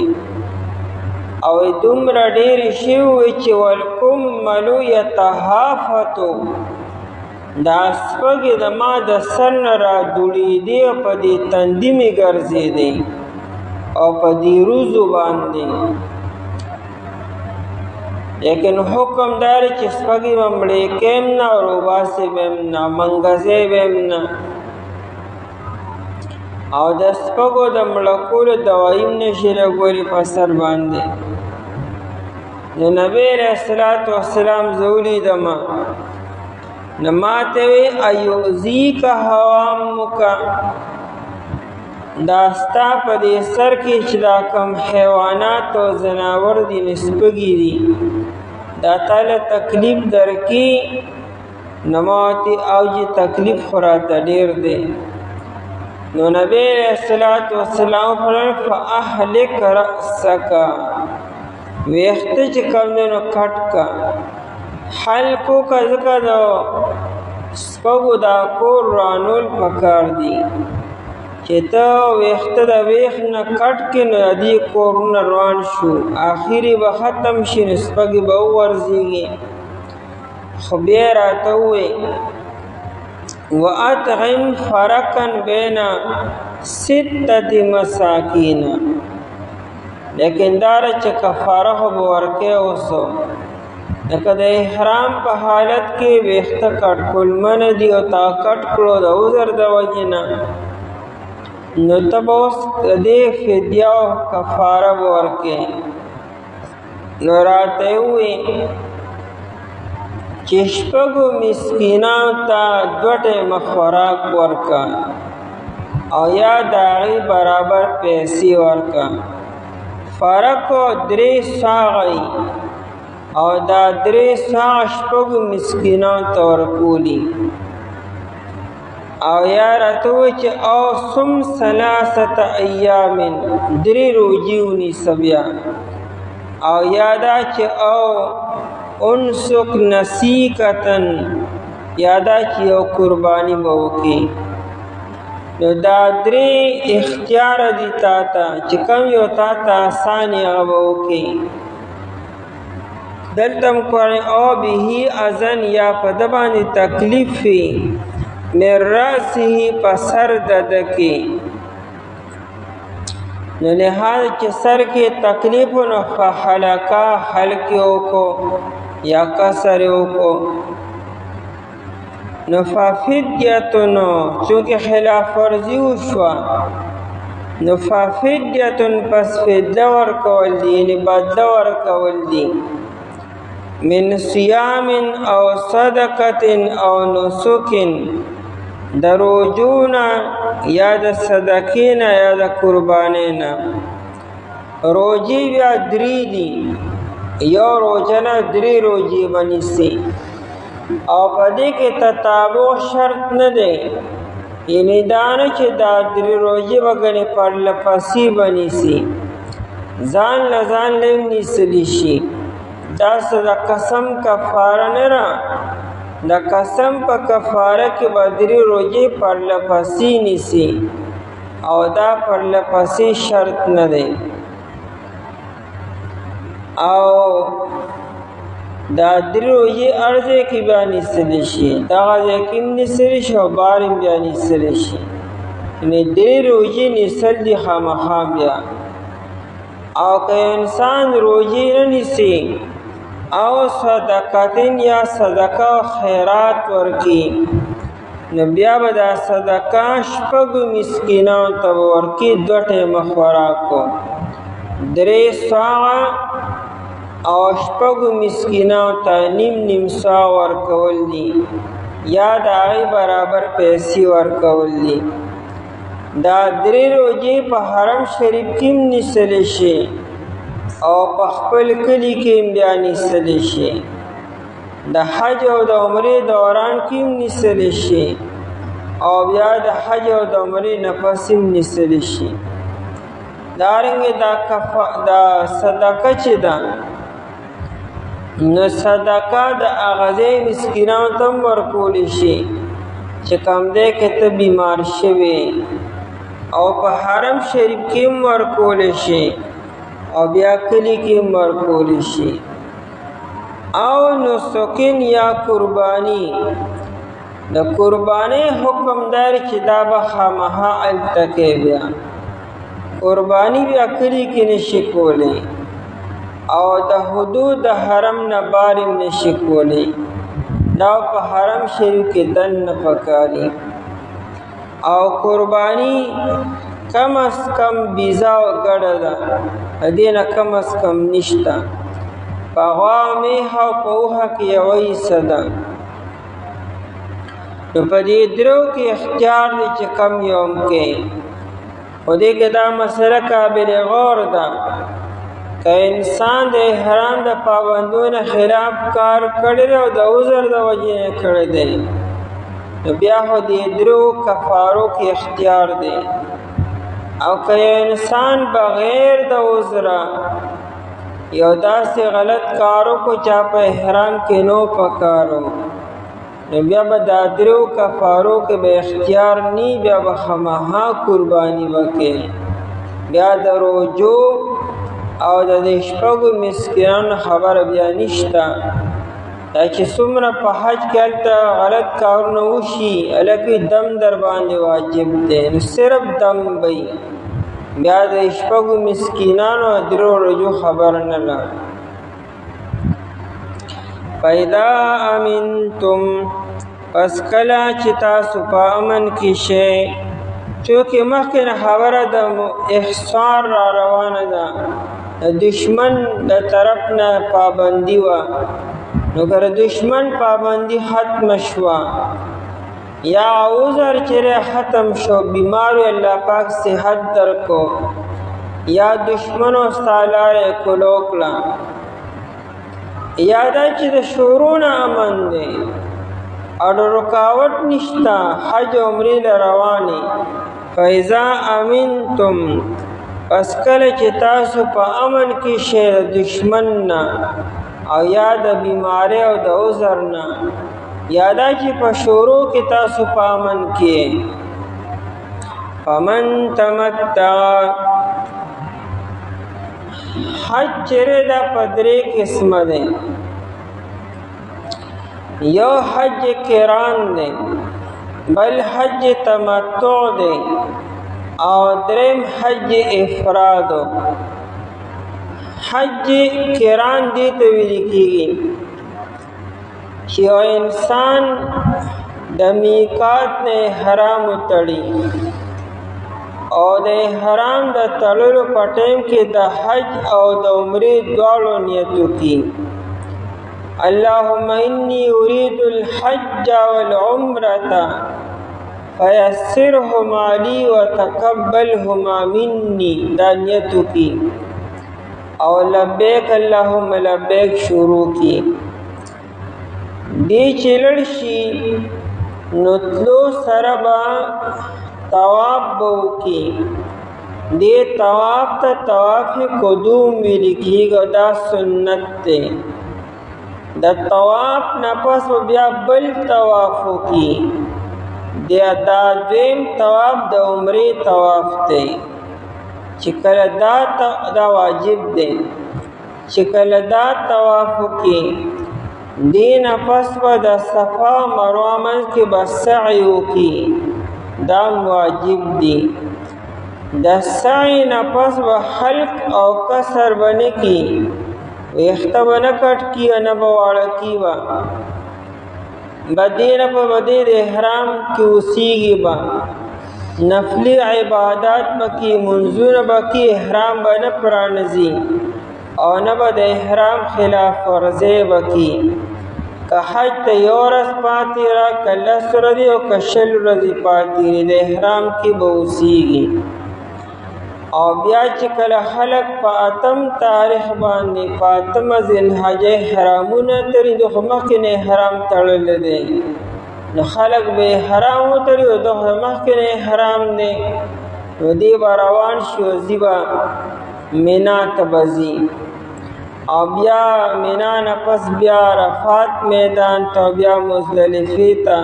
او دمرا دیر شوی چی والکملو یتحافتو دا سپگی دا ما دا سر را دولی دی پا دی تندی می گرزی دی او پا دی روزو باندی لیکن حکم داری چی سپگی ممڑی کم نا روباسی بیم نا منگزی بیم نا او دا سپگو دا ملکول دوائیم نشی لگولی پسر باندی نبی علیہ السلام زولی دما نماتوی ایوزی کا حوامو کا داستا پا دی سر کی چدا کم حیوانات و زناور دی نسپگی دی دا تعالی تکلیف در کی نماتی او جی تکلیف خوراتا دیر دے نو نبی علیہ السلام فرمائے فَأَحْلِقْ رَأْسَكَ ویخت چکم دنو کٹ کا حلقو کا ذکر دو سپگو دا کور رانول پکار دی چیتا ویخت دا ویخ نا کٹ کے نا دی کورون روان شو آخری با ختم شی نسپگی با ورزیگی خبیر آتاوی وَأَطْعِمْ فَرَقًا بَيْنَ سِتَّةِ مَسَاكِينَ لیکن دارا چا کفارہ بورکے اوسو لیکن دا احرام پا حالت کی ویخت کٹ کل من دی و تا کٹ کلو دا عذر دا وجنا نو تب اس دے فدیہ و کفارہ بورکے نو راتے ہوئی چشپگو مسکیناو تا دوٹ مخوراک ورکا او یا داغی برابر پیسی ورکا فرقو دری ساغی او دا دری ساغ شپگو مسکیناو تا ورکولی او یا رتوی چه او سم سلاست ایام دری روجیونی سبیا او یادا چه او انسک نسیکتن یادا چی او قربانی باوکی نو دا دری اختیار دی تاتا چکم یو تاتا آسانی آباوکی دلتم قرآن او بیہی ازن یا پدبانی تکلیفی من راسی پسر ددکی نو لحاظ چی سر کی تکلیفو نو فحلقا حلقیو کو یا کسریو کو نو ففدیتنو چونکہ خلاف ورزیو شوا نو ففدیتن پس فدور کول دی یعنی بدور کول دی من صیام او صدقت او نسک دروجونا یا دا صدقینا یا دا قربانینا روجی بیا دری دی یو روجنا دری روجی بنی سی او پدی کے تتابع شرط نہ دے یعنی دانا چھ دا دری روجی بگنی پر لپسی بنی سی زان لزان لیونی سلیشی دا دا قسم کفارہ نرا دا قسم پا کفارہ کی بدری روجی پر لپسی نیسی او دا پر لپسی شرط نہ دے او دا دری روجی ارزے کی بیانی سلیشی دا غازے کم نسلیشی و بارم بیانی سلیشی یعنی دری روجی نسل دی خام خام بیا او کہ انسان روجی نسی او صدقاتین یا صدقہ و خیرات ورکی نو بیا به دا صدقه شپږو مسکینانو ته ورکي 2 ټیمه خوراکو 3 ساعه او شپږو مسکینانو ته نیم ساعه ورکول دي یا د هغې برابر پیسې ورکول دي. دا 3 روزې په حرم شریف کې هم نیسلی شي او په خپل کلي کې هم بیا نیسلی شي. د حج او د عمرې دوران کې هم نیسلی شي او بیا د حج او د عمرې نه پس هم نیسلی شي. دارنګې دا صدقه چې ده نو صدقه د هغه ځای مسکینانو ته هم ورکولی شي چې کوم دی کې ته بیمار شوې او په حرم شریف کې هم ورکولی شي او بیا کلي کې هم ورکولی شي. او نسکین یا قربانی د قربانی حکم دار چې دا به خامخا هلته کې بیا قربانی بیا کلي کې نشي کولی او د حدود د حرم نه بار هم نشي کولی. دا په حرم شریف کې دننه پکاري او قربانی کم از کم بیزا او ګډه ده دې نه کم از کم نشته. په غوا میخه او په اوښه کې یوه حصه ده. نو په دې درو کې اختیار دی چې کم یو هم کې خو دې کې دا مسله قابل غور ده که انسان د احرام د پابندونو خلاف کار کړی دی او د عذر د وجې نه کړی دی نو بیا خو دې درو کفارو کې اختیار دی. او که انسان بغیر د عذره یو داسې غلط کارو کو چا په احرام کې نو پکارو نو بیا به دا درو کفارو کې به اختیار نی بیا به خامخا قربانی وکړي. بیا د روجو او د شپږو مسکینانو خبره بیا نشته. دا چې څومره په حج کې هلته غلط کارونه وشي هلکې دم در باندې واجب دی نو صرف دم به بیا د شپږو مسکینانو درو رجو خبر نه ده. پیدا امنتم پس کله چې تاسو په امن کې شئ چونکې مخکې نه خبره د احصار را روانه ده د دشمن د طرف نه پابندي وه نو که د دشمن پابندي ختم شوه یا عذر چیرې ختم شو بیمار الله پاک صحت درکو یا دشمنو ستا لارې کلو کړه یا دا چې د شورو نه امن دی او د رکاوټ نشته حج عمرې له روانې فاذا امنتم پس کله چې تاسو په امن کې شئ د دشمن نه او یا د بیمارۍ او د عذر نه یا دا چې په شورو کې تاسو په امن کې فمن تمتع حج چیرې دا په 3 قسمه دی. یو حج قران دی بل حج تمتع دی او دریم حج افراد. حج قران دی ته ویل کېږي چې یو انسان د میقات نه حرام تړي او د حرام د تړلو په ټیم کې د حج او د عمرې دواړو نیت وکړي. اللهم انی اريد الحج والعمرة فیسرهما لی وتقبلهما مني دا نیت وکړي او لبیک اللهم لبیک شروع کړي. دی چې لړ شي نو تلو سره به طواف به وکړي. دې طواف ته طواف قدوم ویل کېږي او دا سنت دی. د طواف نه پس بیا بل طواف وکړي. دا دویم طواف د عمرې طواف دی چې کله دا واجب دی چې کله دا طواف وکړي دین پس به د صفا مروه منځ کې به سعی وکړي دا واجب دی. د سعی نه پس به حلق او کسر به نه کړي، ویښته به نه کټ کړي او نه به واړه کړي. بدین په بدی د احرام کې اوسیږي با نفلی عبادات بکی منځونه بکی احرام به نه پرانځي او نه به د احرام خلاف ورزي بکی که حج ته یو ورځ پاتې را که لس ورځې او که شل ورځې پاتې د احرام کې به اوسیږي او بیا چې کله خلک په اتم تاریخ باندې په اتمه ذوالحجې احرامونه تړي دغه مخکې نه احرام تړلی دی نو خلک به احرام وتړي او دغه مخکې نه احرام دی نو دی به روان شي او ځي به مینا ته به ځي او بیا مینا نه پس بیا عرفات میدان ته بیا مزدلفې ته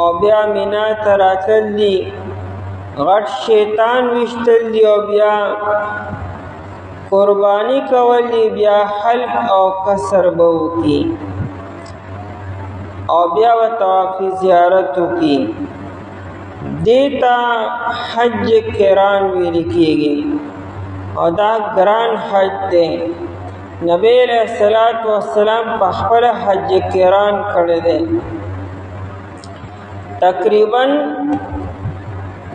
او بیا مینا ته راتلل دي غټ شیطان وشتل دی او بیا قربانی کول دی بیا حلق او قصر به وکړي او بیا به طواف زیارت وکړي دې ته حج قران ویل کېږي او دا ګران حج دی نبی علیہ الصلوۃ والسلام په خپل حج قران کړی دی تقریبا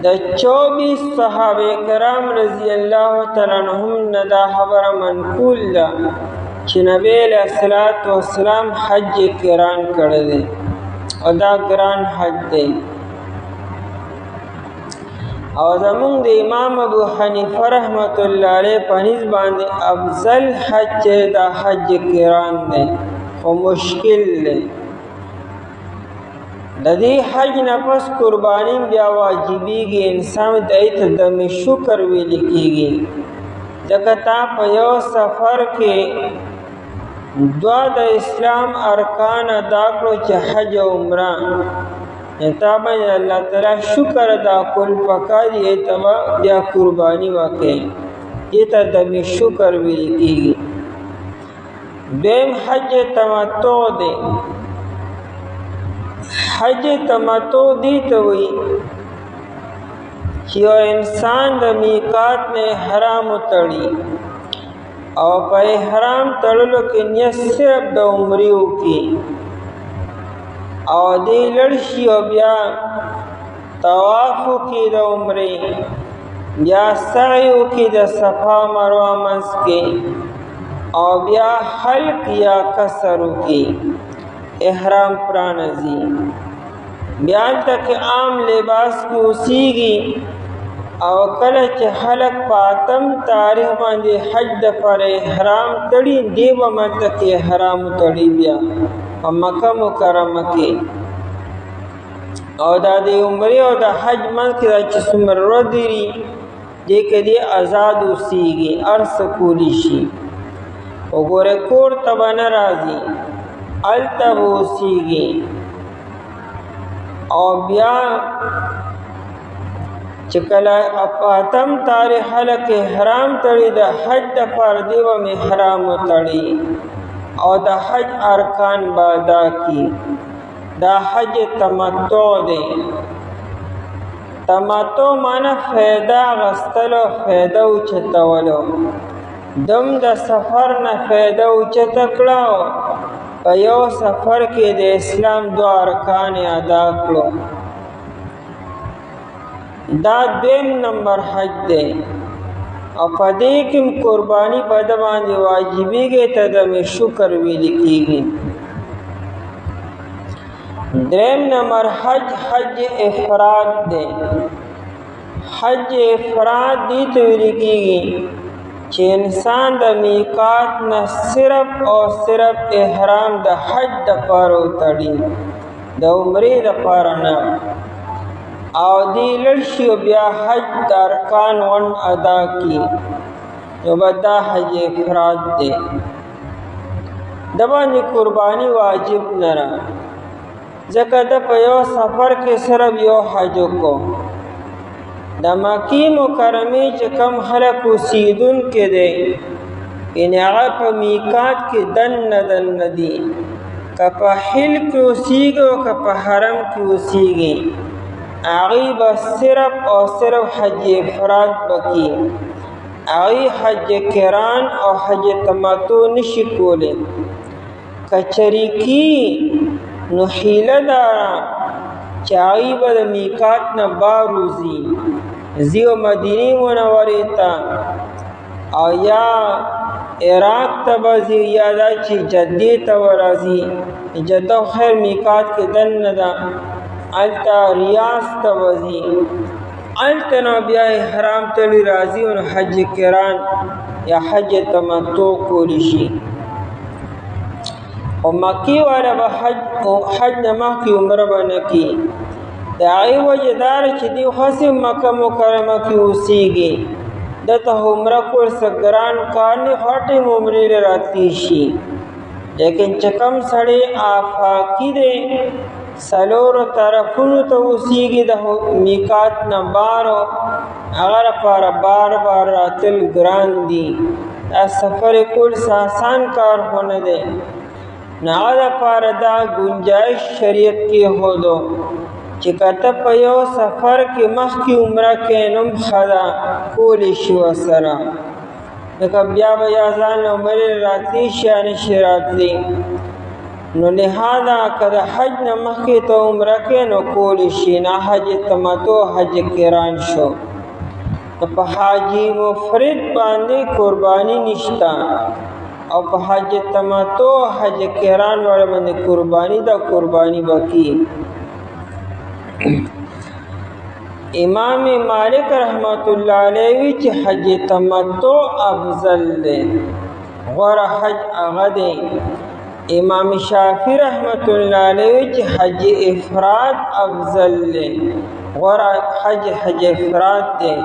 د 24 صحابه کرام رضی الله تعالی عنهم نه دا خبره منقول ده چې نبی علیہ الصلوۃ والسلام حج قران کړی دی او دا ګران حج دی او زمونږ د امام ابو حنیفه رحمت الله علیه په نسبت باندې افضل حج دا حج قران دی خو مشکل دی د دې حج نه پس قربانی بیا واجبېږي انسان دایت دم شکر ویل کېږي ځکه تا په یو سفر کې دوا د اسلام ارکان ادا کړو چې حج او عمره تا باندې الله تعالی شکر ادا کول پکار دی ته بیا قربانی وکړي ایته دم شکر ویل کېږي دیم حج تمتع دی حج تمتع دی ته وی چې انسان د میقات نه حرام تړي او په حرام تړلو کې نیت صرف د عمرې وکړي او دې لړ شي او بیا طواف وکړي د عمرې بیا سعی وکړي د صفا مروه منځ کې او بیا حلق یا قصر وکړي احرام پرانځي بیا تک عام لباس کې اوسېږي او کله چې خلک په اتم تاریخ باندې حج د پر احرام تړي دی به ملته کې احرام تړي بیا په مکه مکرمه کې او دا د عمرې او د حج منځ کې چې څومره ورځې دي دې کې دی آزاد اوسېږي هر څه کولی شي وګوره کور ته به نه راځي هلته به اوسېږي او بیا چې کله اتم تاریخ خلک احرام تړي د حج دپاره دی به احرام وتړي او د حج ارکان به ادا کړي دا حج تمتع دی تمتع معنی فایده اخیستلو فایده اوچتولو دم د سفر نه فایده اوچته کړه په یو سفر کې د اسلام دو ارکان ادا کړو دا دویم نمبر حج دی او په دې کې قربانی په د باندې واجبېږي ته د شکر ویل کېږي دریم نمبر حج افراد دی حج افراد دی ته ویل کېږي چې انسان د میقات نه صرف او صرف احرام د حج دپاره وتړي د عمرې دپاره نه او دی لړ شي بیا حج د ارکان ون ادا کړي نو به دا حج افراد دی د باندې قربانی واجب نه ده ځکه د په یو سفر کې صرف یو حج وکړو د مکې مکرمې چې کم خلک اوسېدونکي دی یعنې هغه په میقات کې دننه دي که په حل کې اوسېږي او که په حرم کې اوسېږي هغوی به صرف او صرف حج افراد بکي هغوی حج قران او حج تمتع نشي کولی که چېرې کي نو حیله دارا چې هغوی به د میقات نه بار وځي ځي و مدینې منورې ته او یا عراق ته به ځي یا دا چې جدې ته ورځي جده خیر میقات کې دننه ده هلته ریاض ته به ځي هلته نه بیا احرام تړي راځي نو حج کران یا حج تمتع کولی شي او مکی والا به حج نه مخکې عمره به نه کي د هغې وجه دا ده چې دوی خاصې مکه مکرمه کې اوسېږي دته عمره کول څه ګران کار نه هر ټایم عمرې له راتلی شي لیکن چې کوم سړی آفاقي دی څلورو طرفونو ته اوسېږي د میقات نه بار هغه لپاره بار بار راتل ګران دي دا سفر کول څه آسان کار خو نه دی نو هغه لپاره دا گنجایش شریعت کې ښودو چې که ته په یو سفر کې مخکې عمره کوې نو هم ښه ده کولی شي ورسره لکه بیا به یا ځان له عمرې راتلی شي یا نشي راتلی نو لہذا که د حج نه مخکې ته عمره کوې نو کولی شي نه حج تمتع حج کران شو نو په حاجي مفرد باندې قرباني نشته او په حج تمتع حج کران والا باندې قرباني دا قرباني بکی امام مالک رحمت الله علیه وی چې حج تمتع افضل دی غوره حج هغه دی امام شافعی رحمت الله علیه وی چې حج افراد افضل دی غوره حج افراد دی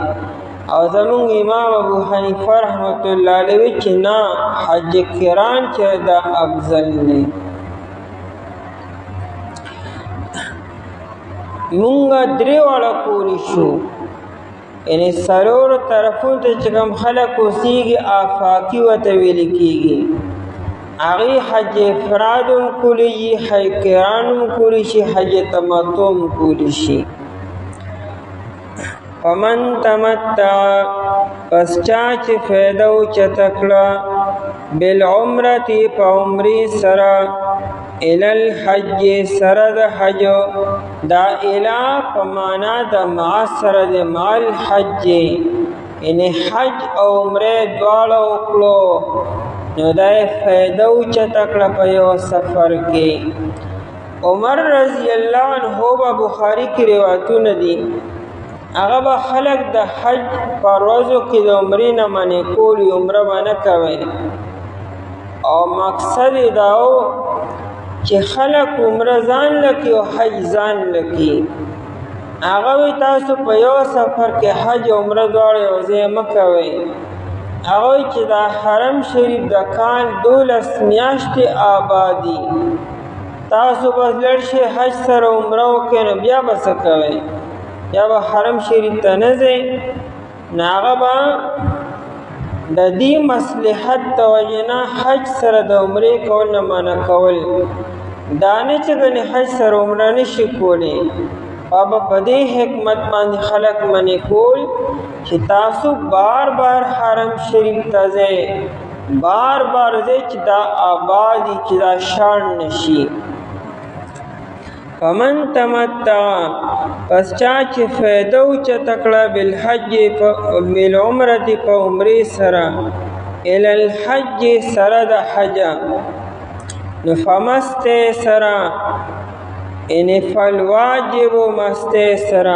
او زمون امام ابو حنیفه رحمت الله علیه چې نه حج کران چې دا افضل دی مونږه درې واړه کولی شو یعنی څلورو طرفونو ته چې کوم خلک اوسېږي آفاقي ورته ویل کېږي هغې حج افراد هم کولی شي حج کران هم کولی شي حج تمتع هم کولی شي فمن تمتع پس چا چې فایده اوچته کړه بالعمرة په عمرې سره الى الحج سره د حج دا الى په معنا د مع سره د مع الحج یعنی حج او عمرې دواړه وکړو نو دا یې فایده اوچته کړه په یو سفر کې عمر رضی الله عنه په بخاري کې روایتونه دي هغه به خلک د حج په ورځو کې د عمرې نه منې کولی عمره به نه کوئ او مقصد یې دا و چې خلک عمره ځان لکي او حج ځان لکي هغه وی تاسو په یو سفر کې حج عمره دواړه یو ځای مه کوئ هغه وی چې دا حرم شریف د کال 12 میاشتې آبادي تاسو بس لړ شئ حج سره عمره وکړئ نو بیا به څه کوئ یا به حرم شریف ته نه ځئ نو هغه به د دې مصلحت د وجې نه حج سره د عمرې کول نه منع کول دا نه چې ګنې حج سره عمره نشي کولی بابا په دې حکمت باندې خلک منع کول چې تاسو بار بار حرم شریف ته ځئ بار بار ځئ چې دا آبادي چې دا شان نشي فمن تمتع پس چا چې فایده اوچته کړه بالحج بالعمرة په عمرې سره الی الحج سره د حج نو فمستیسر یعنی فالواجب مستیسر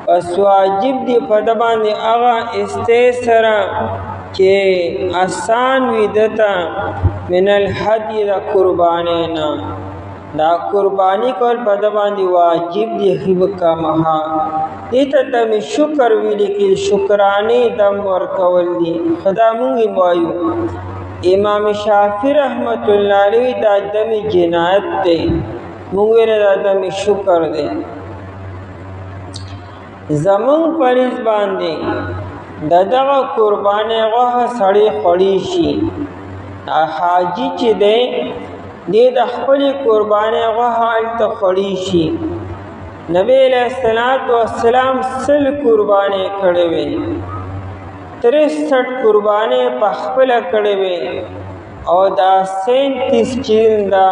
پس واجب دی په د باندې هغه استیسر چې آسان وي دته من الهدي د قربانۍ نه دا قربانی کول په د باندې واجب دی خیب کا مها دې ته دم شکر ویل کې شکرانه دم ورکول دي خدا مونږ وایو امام شافعی رحمت الله علیه دا دم جنایت دی مونږ دا دم شکر دی زمون پریز باندې دغه قربانه غوښه سړی خړی شي حاجی چې دی دې د خپل قربانه غوښه الته خړی شي نبی علیہ السلام سل قربانه کړې وې 63 قربانه په خپل کړې وې او دا 37 چیندا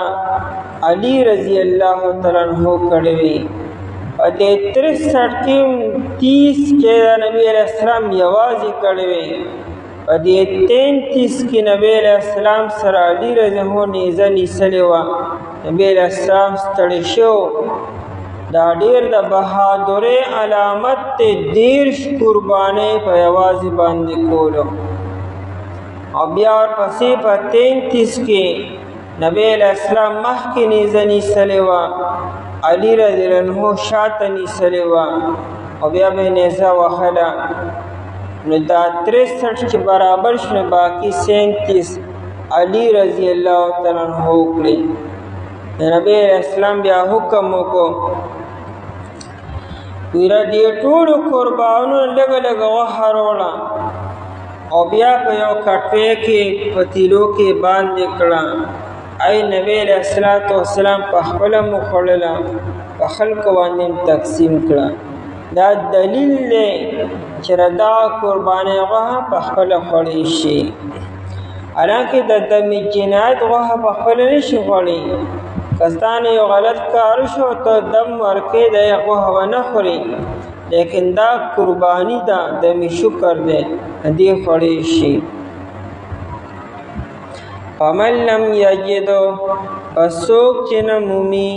علی رضی اللہ تعالی عنہ کړی وی. په دې 63 کې 30 کې د نبی علیہ السلام یوازې کړی وی. په دې 33 کې نبی علیہ السلام سره علی رضی الله عنه نیزه نیسلې وه. نبی علیہ السلام ستړی شو. دا ډیر د بهادرۍ علامت دی 30 قربانۍ په یوازې باندې کولو. او بیا ورپسې په 33 کې نبی علیہ السلام مخکې نیزه نیسلې وه، علی رضی الله عنه شاته نیسلې وه او بیا به یې نیزه وهله. نو دا 63 چې برابر شنه باقي 37 علی رضی الله تعالی عنه وکړي. د نبی علیہ السلام بیا حکم وکړو ویره دې ټولو قربانونو لږه لږه غوښه راوړه او بیا په یو کټوۍ کې پتیلو کې باندې کړه. ای نبی علیہ السلام په خپله مو خوړله، په خلکو باندې تقسیم کړه. دا دلیل دی چې دا قربانۍ غوښه په خپله خوړی شي. حالانکه د دم جنایت غوښه په خپله نشي خوړی. که ستا نه یو غلط کار شو ته دم ورکې د غوښه ونه خوري، لیکن دا قربانی ده، دم شکر دی، دې خوړی شي. فمن لم یجدو پس څوک چې نه مومي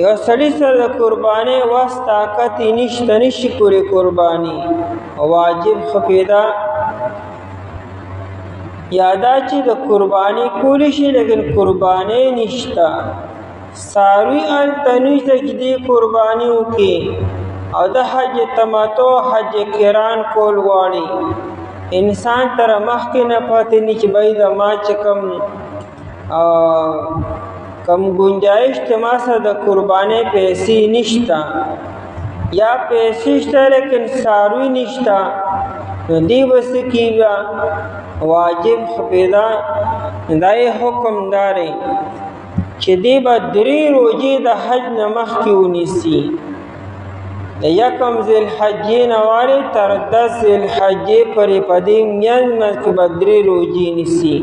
یو سړي سره د قربانۍ وس طاقت یې نشته، نشي کولی قرباني، واجب خفیده یا دا چې د قرباني کولی شي لیکن قربانۍ نشته. څاروي هلته نشته چې دې قرباني وکړي او د حج تمتع حج قران کول غواړي. انسان تر مخکې نه پاتې نه چې بای د ما چې کم گنجائش ته ما سره د قربانۍ پیسې نشته یا پیسې شته لیکن څاروي نشته، نو دې به څه کېږي؟ واجب خفیده دا یې حکم داری چې دې به 3 روزې د حج نه مخکې ونیسي. د 1 ذوالحجې نه واړې تر 10 ذوالحجې پورې په دې میاشت کې به 3 روزې نیسي.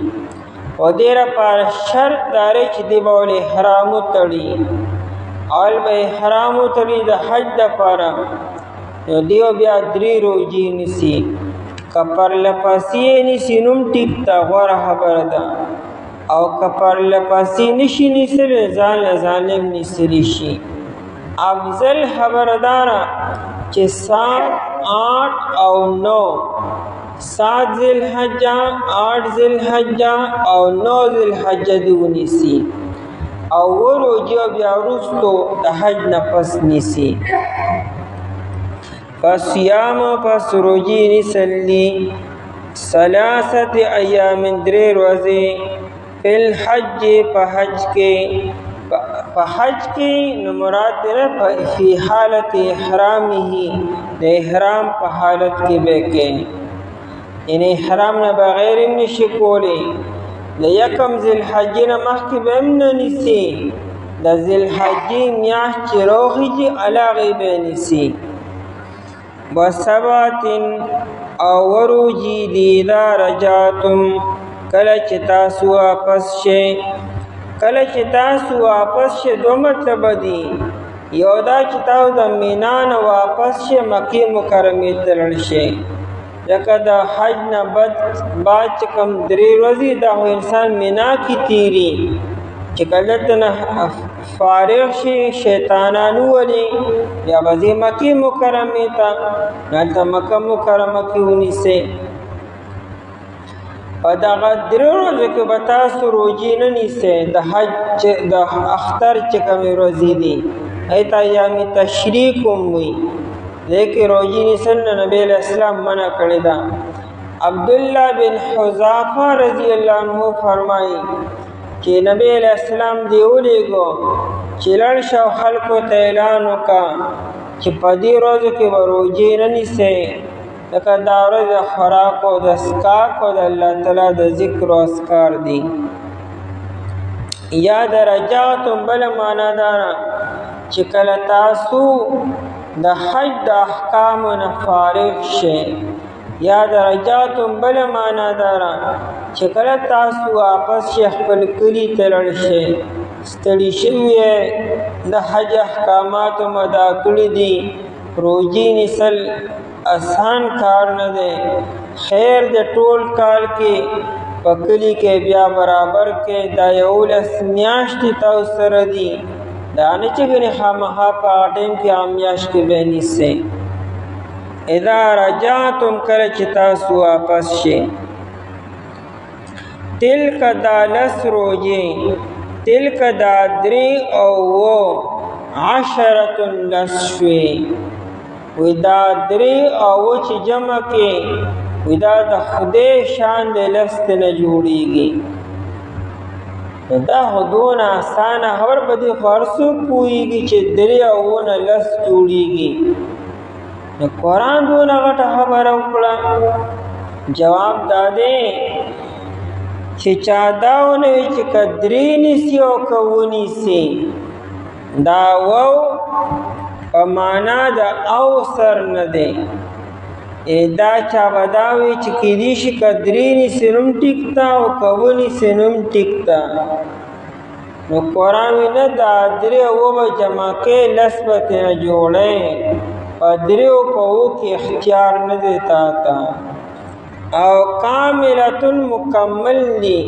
او دې لپاره شرط دا دی چې دې به ولې احرام وتړي، اول به احرام وتړي د حج دپاره، نو دې به بیا 3 روزې نیسي. که پرلپسې یې نیسي نو هم ټیک ده، غوره خبره ده. او که پرلپسې نشي نیسلی ځان له ظالم نیسلی شي. افضل خبره داره چې 7 8 او 9 7 ذوالحجه 8 ذوالحجه او 9 ذوالحجه دې ونیسي او وروجې بیا وروستو د حج نه پس نیسي. پس صیام پس روجې نیسلی 3 ایام 3 ورځې فی الحج په حج کې. په حج کې نو مراد دی فی حالت احرامه، د احرام په حالت کې به کې، یعنی احرام نه بغیر هم نشي کولی. د 1 ذوالحجې نه مخکې به هم نه نیسي، د ذوالحجې میاشت چې راوخېږي هغې به یې نیسي. وسبعة او وروجې دي اذا رجعتم کله چې تاسو واپس شئ. کله چې تاسو واپس شئ دوه مطلب دي. یو دا چې تاسو د مینا نه واپس شئ مکې مکرمې ته لاړ شئ، لکه د حج نه بعد چې کوم 3 ورځې دا خو انسان مینا کې تیري، چې کله ته نه فارغ شي شیطانان وولي بیا به ځې مکې مکرمې ته، هلته مکه مکرمه کې ونیسئ. په دغه 3 ورځو کې به تاسو روجې نه نیسئ. د حج د اختر چې کومې ورځې دي هغې ته ایام تشریق هم وي، لیکن روجې نیسل نه نبی علیہ السلام منع کړې ده. عبدالله بن حذافه رضی الله عنه فرمایي چې نبی علیہ السلام دې ولیږو چې لاړ شه او خلکو ته اعلان وکړه چې په دې ورځو کې به روجې نه نیسئ، لکه دا ورځ د خوراک او د څښاک او د الله تعالی د ذکر او اذکار دي. یا د رجعتم بله معنا دا چې کله تاسو د حج د احکامو نه فارغ شئ. یا د رجعتم بله معنا دا چې کله تاسو واپس شئ خپل کلي ته لاړ شئ، ستړي شوي د حج احکاماتو مدا کړي دي. روزي نیسل آسان کار نه دی. خیر د ټول کال کې په کلي کې بیا برابر کې دا 11 میاشتې تاسو سره دي. دا نه چې ګنې خامخا په هغه ټایم کې هغه میاشت کې به نیسئ. اذا رجعتم کله چې تاسو واپس شئ. تلک دا 10 روزې، تلک دا 3 او 10 10 شوې. وی دا 3 او چې جمع کې وی دا د خدای شان د لست نه جوړیږي. دا خو دونه آسانه خبر به دې خو هر څوک پوهېږي چې 3 او 10 جوړیږي. نو قرآن دونه غټه خبره وکړه. جواب دا دی چې چا دا ونه وي چې که 3 نیسي او که ونیسي، دا وو په معنا د او سر نه دی. دا چا به دا وي چې کیدای شي که 3 نیسي نو هم ټیک ده او که ونیسي نو هم ټیک ده. نو قرآن وي نه دا 3 او 10 به جمع کې 10 به ترېنه جوړی. په 3 او په 10 کې اختیار نه دی تا ته. او کاملتن مکمل دی.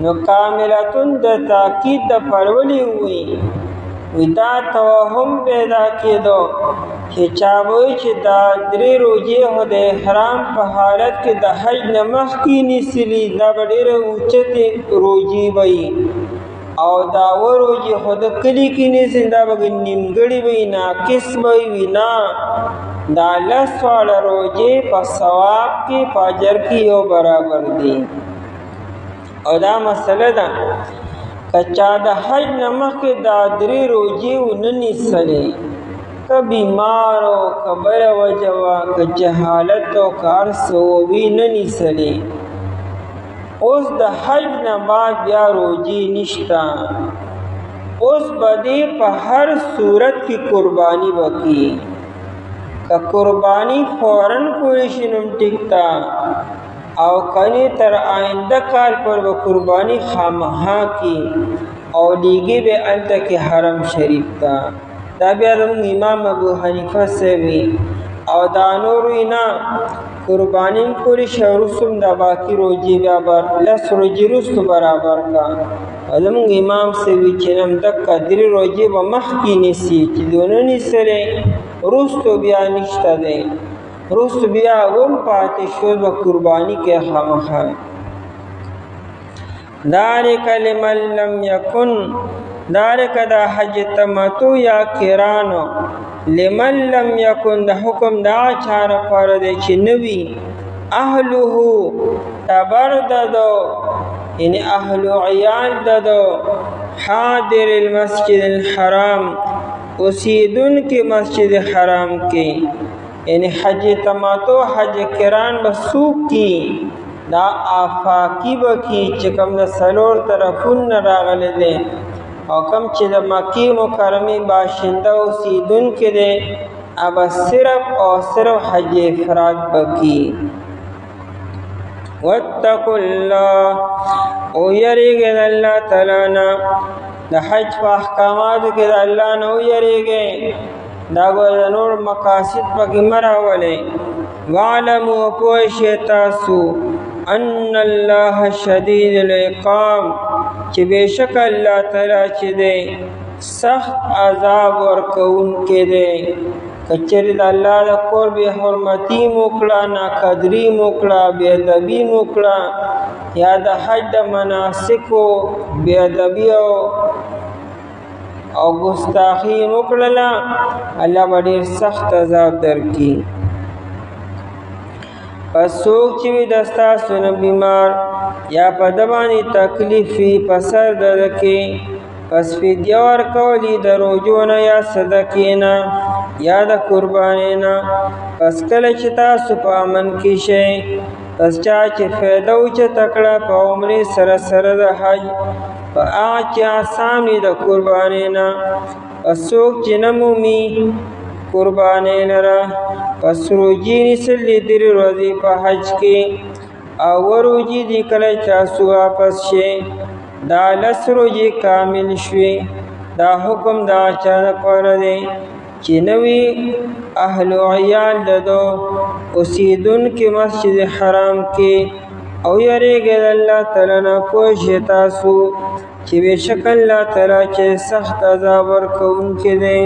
نو کاملتن د تاکید د پرولي وي. وی دا توهم پیدا کېدو چې چا وایي چې دا 3 روزې خو د احرام په حالت کې د حج نه مخکې نیسلي، دا به ډېرې اوچتې روزې وي. او دا 10 روزې خو د کلي کې نیسي، دا به نیمګړې وي، ناقص به وي. نه، دا 10 واړه روزې په ثواب کې په اجر کې یو برابر دي. او دا مسله ده که چا د حج نه مخکې دا 3 روزې ونه نیسلې، که بیمار او که بله وجه وه، که جهالت او که هر څه وي نه نیسلې، اوس د حج نه بعد بیا روزې نشته. اوس به دې په هر صورت کې قرباني وکړي. که قرباني فوراً کولی شي نو ټیک ده، او کنی تر آینده کال پر به قربانی خامخا کی او لیگی به الته کې حرم شریف تا. دا بیا زموږ امام ابو حنیفه سوي او دا نور نه قربانی کولی شي رسوم دا باقی روزي بیا بر 10 روزي رسو برابر کا. زموږ امام سوي چې نم دک 3 روزي به مخکې نیسي چې دونه نیسلې رستو بیا نشته دی. رست بیا غم پاتې شو به قربانی کې خامخا. ذالک لمن لم یکن، ذالک دا حج تمتع یا قرانو، لمن لم یکن د حکم دا چاره پر دی چې نوی اهله تبر ددو، یعنی اهل عیال ددو، حاضر المسجد الحرام اوسیدون کې مسجد حرام کې. یعنی حج تمتع حج قران بسوق کی دا آفاقی بکی چې کوم د سلور طرفون راغلی دی او کوم چې د مکی مکرمه باشنده اوسیدون کې دی اب صرف او صرف حج افراد بکی. واتقوا الله او یریږئ د الله تعالی نه. د حج په احکاماتو کې د الله نه ویریږئ. دا ګور نور مقاصد پکې مراولې. وعلموا پوښی تاسو ان الله شدید العقاب چې بشک الله تعالی چې دی سخت عذاب ورکوونکی دی. کچری د الله د کور به حرمتي موکړه، ناقدری موکړه، بے ادبی موکړه، یا د حج د مناسکو بے ادبی او گستاخی مکړله، الله به ډېر سخت عذاب درکړي. پس څوک چې وي د ستاسو نه بیمار یا په ده باندې تکلیف وي په سر د ده کې، پس فدیه ورکول د روژو نه یا صدقې نه یا د قربانۍ نه. پس کله چې تاسو په امن کې شئ، پس چا چې فایده اوچته کړه په عمرې سره سره د حج په هغه چې آسان وي د قربانۍ نه. پس څوک چې نه مومي قربانۍ لره، پس روژې نیسل دي 3 ورځې په حج کې او 10 روژې دي کله چې تاسو واپس شئ. دا لس روزې کامل شوې. دا حکم دا چا لپاره دی چې نوی اهل و عیال ددو اوسېدونکي مسجد حرام کې او یریږئ د الله تعالی نه. پوه شئ تاسو چې بېشکه الله تعالی چې سخت عذاب ورکوونکی دی.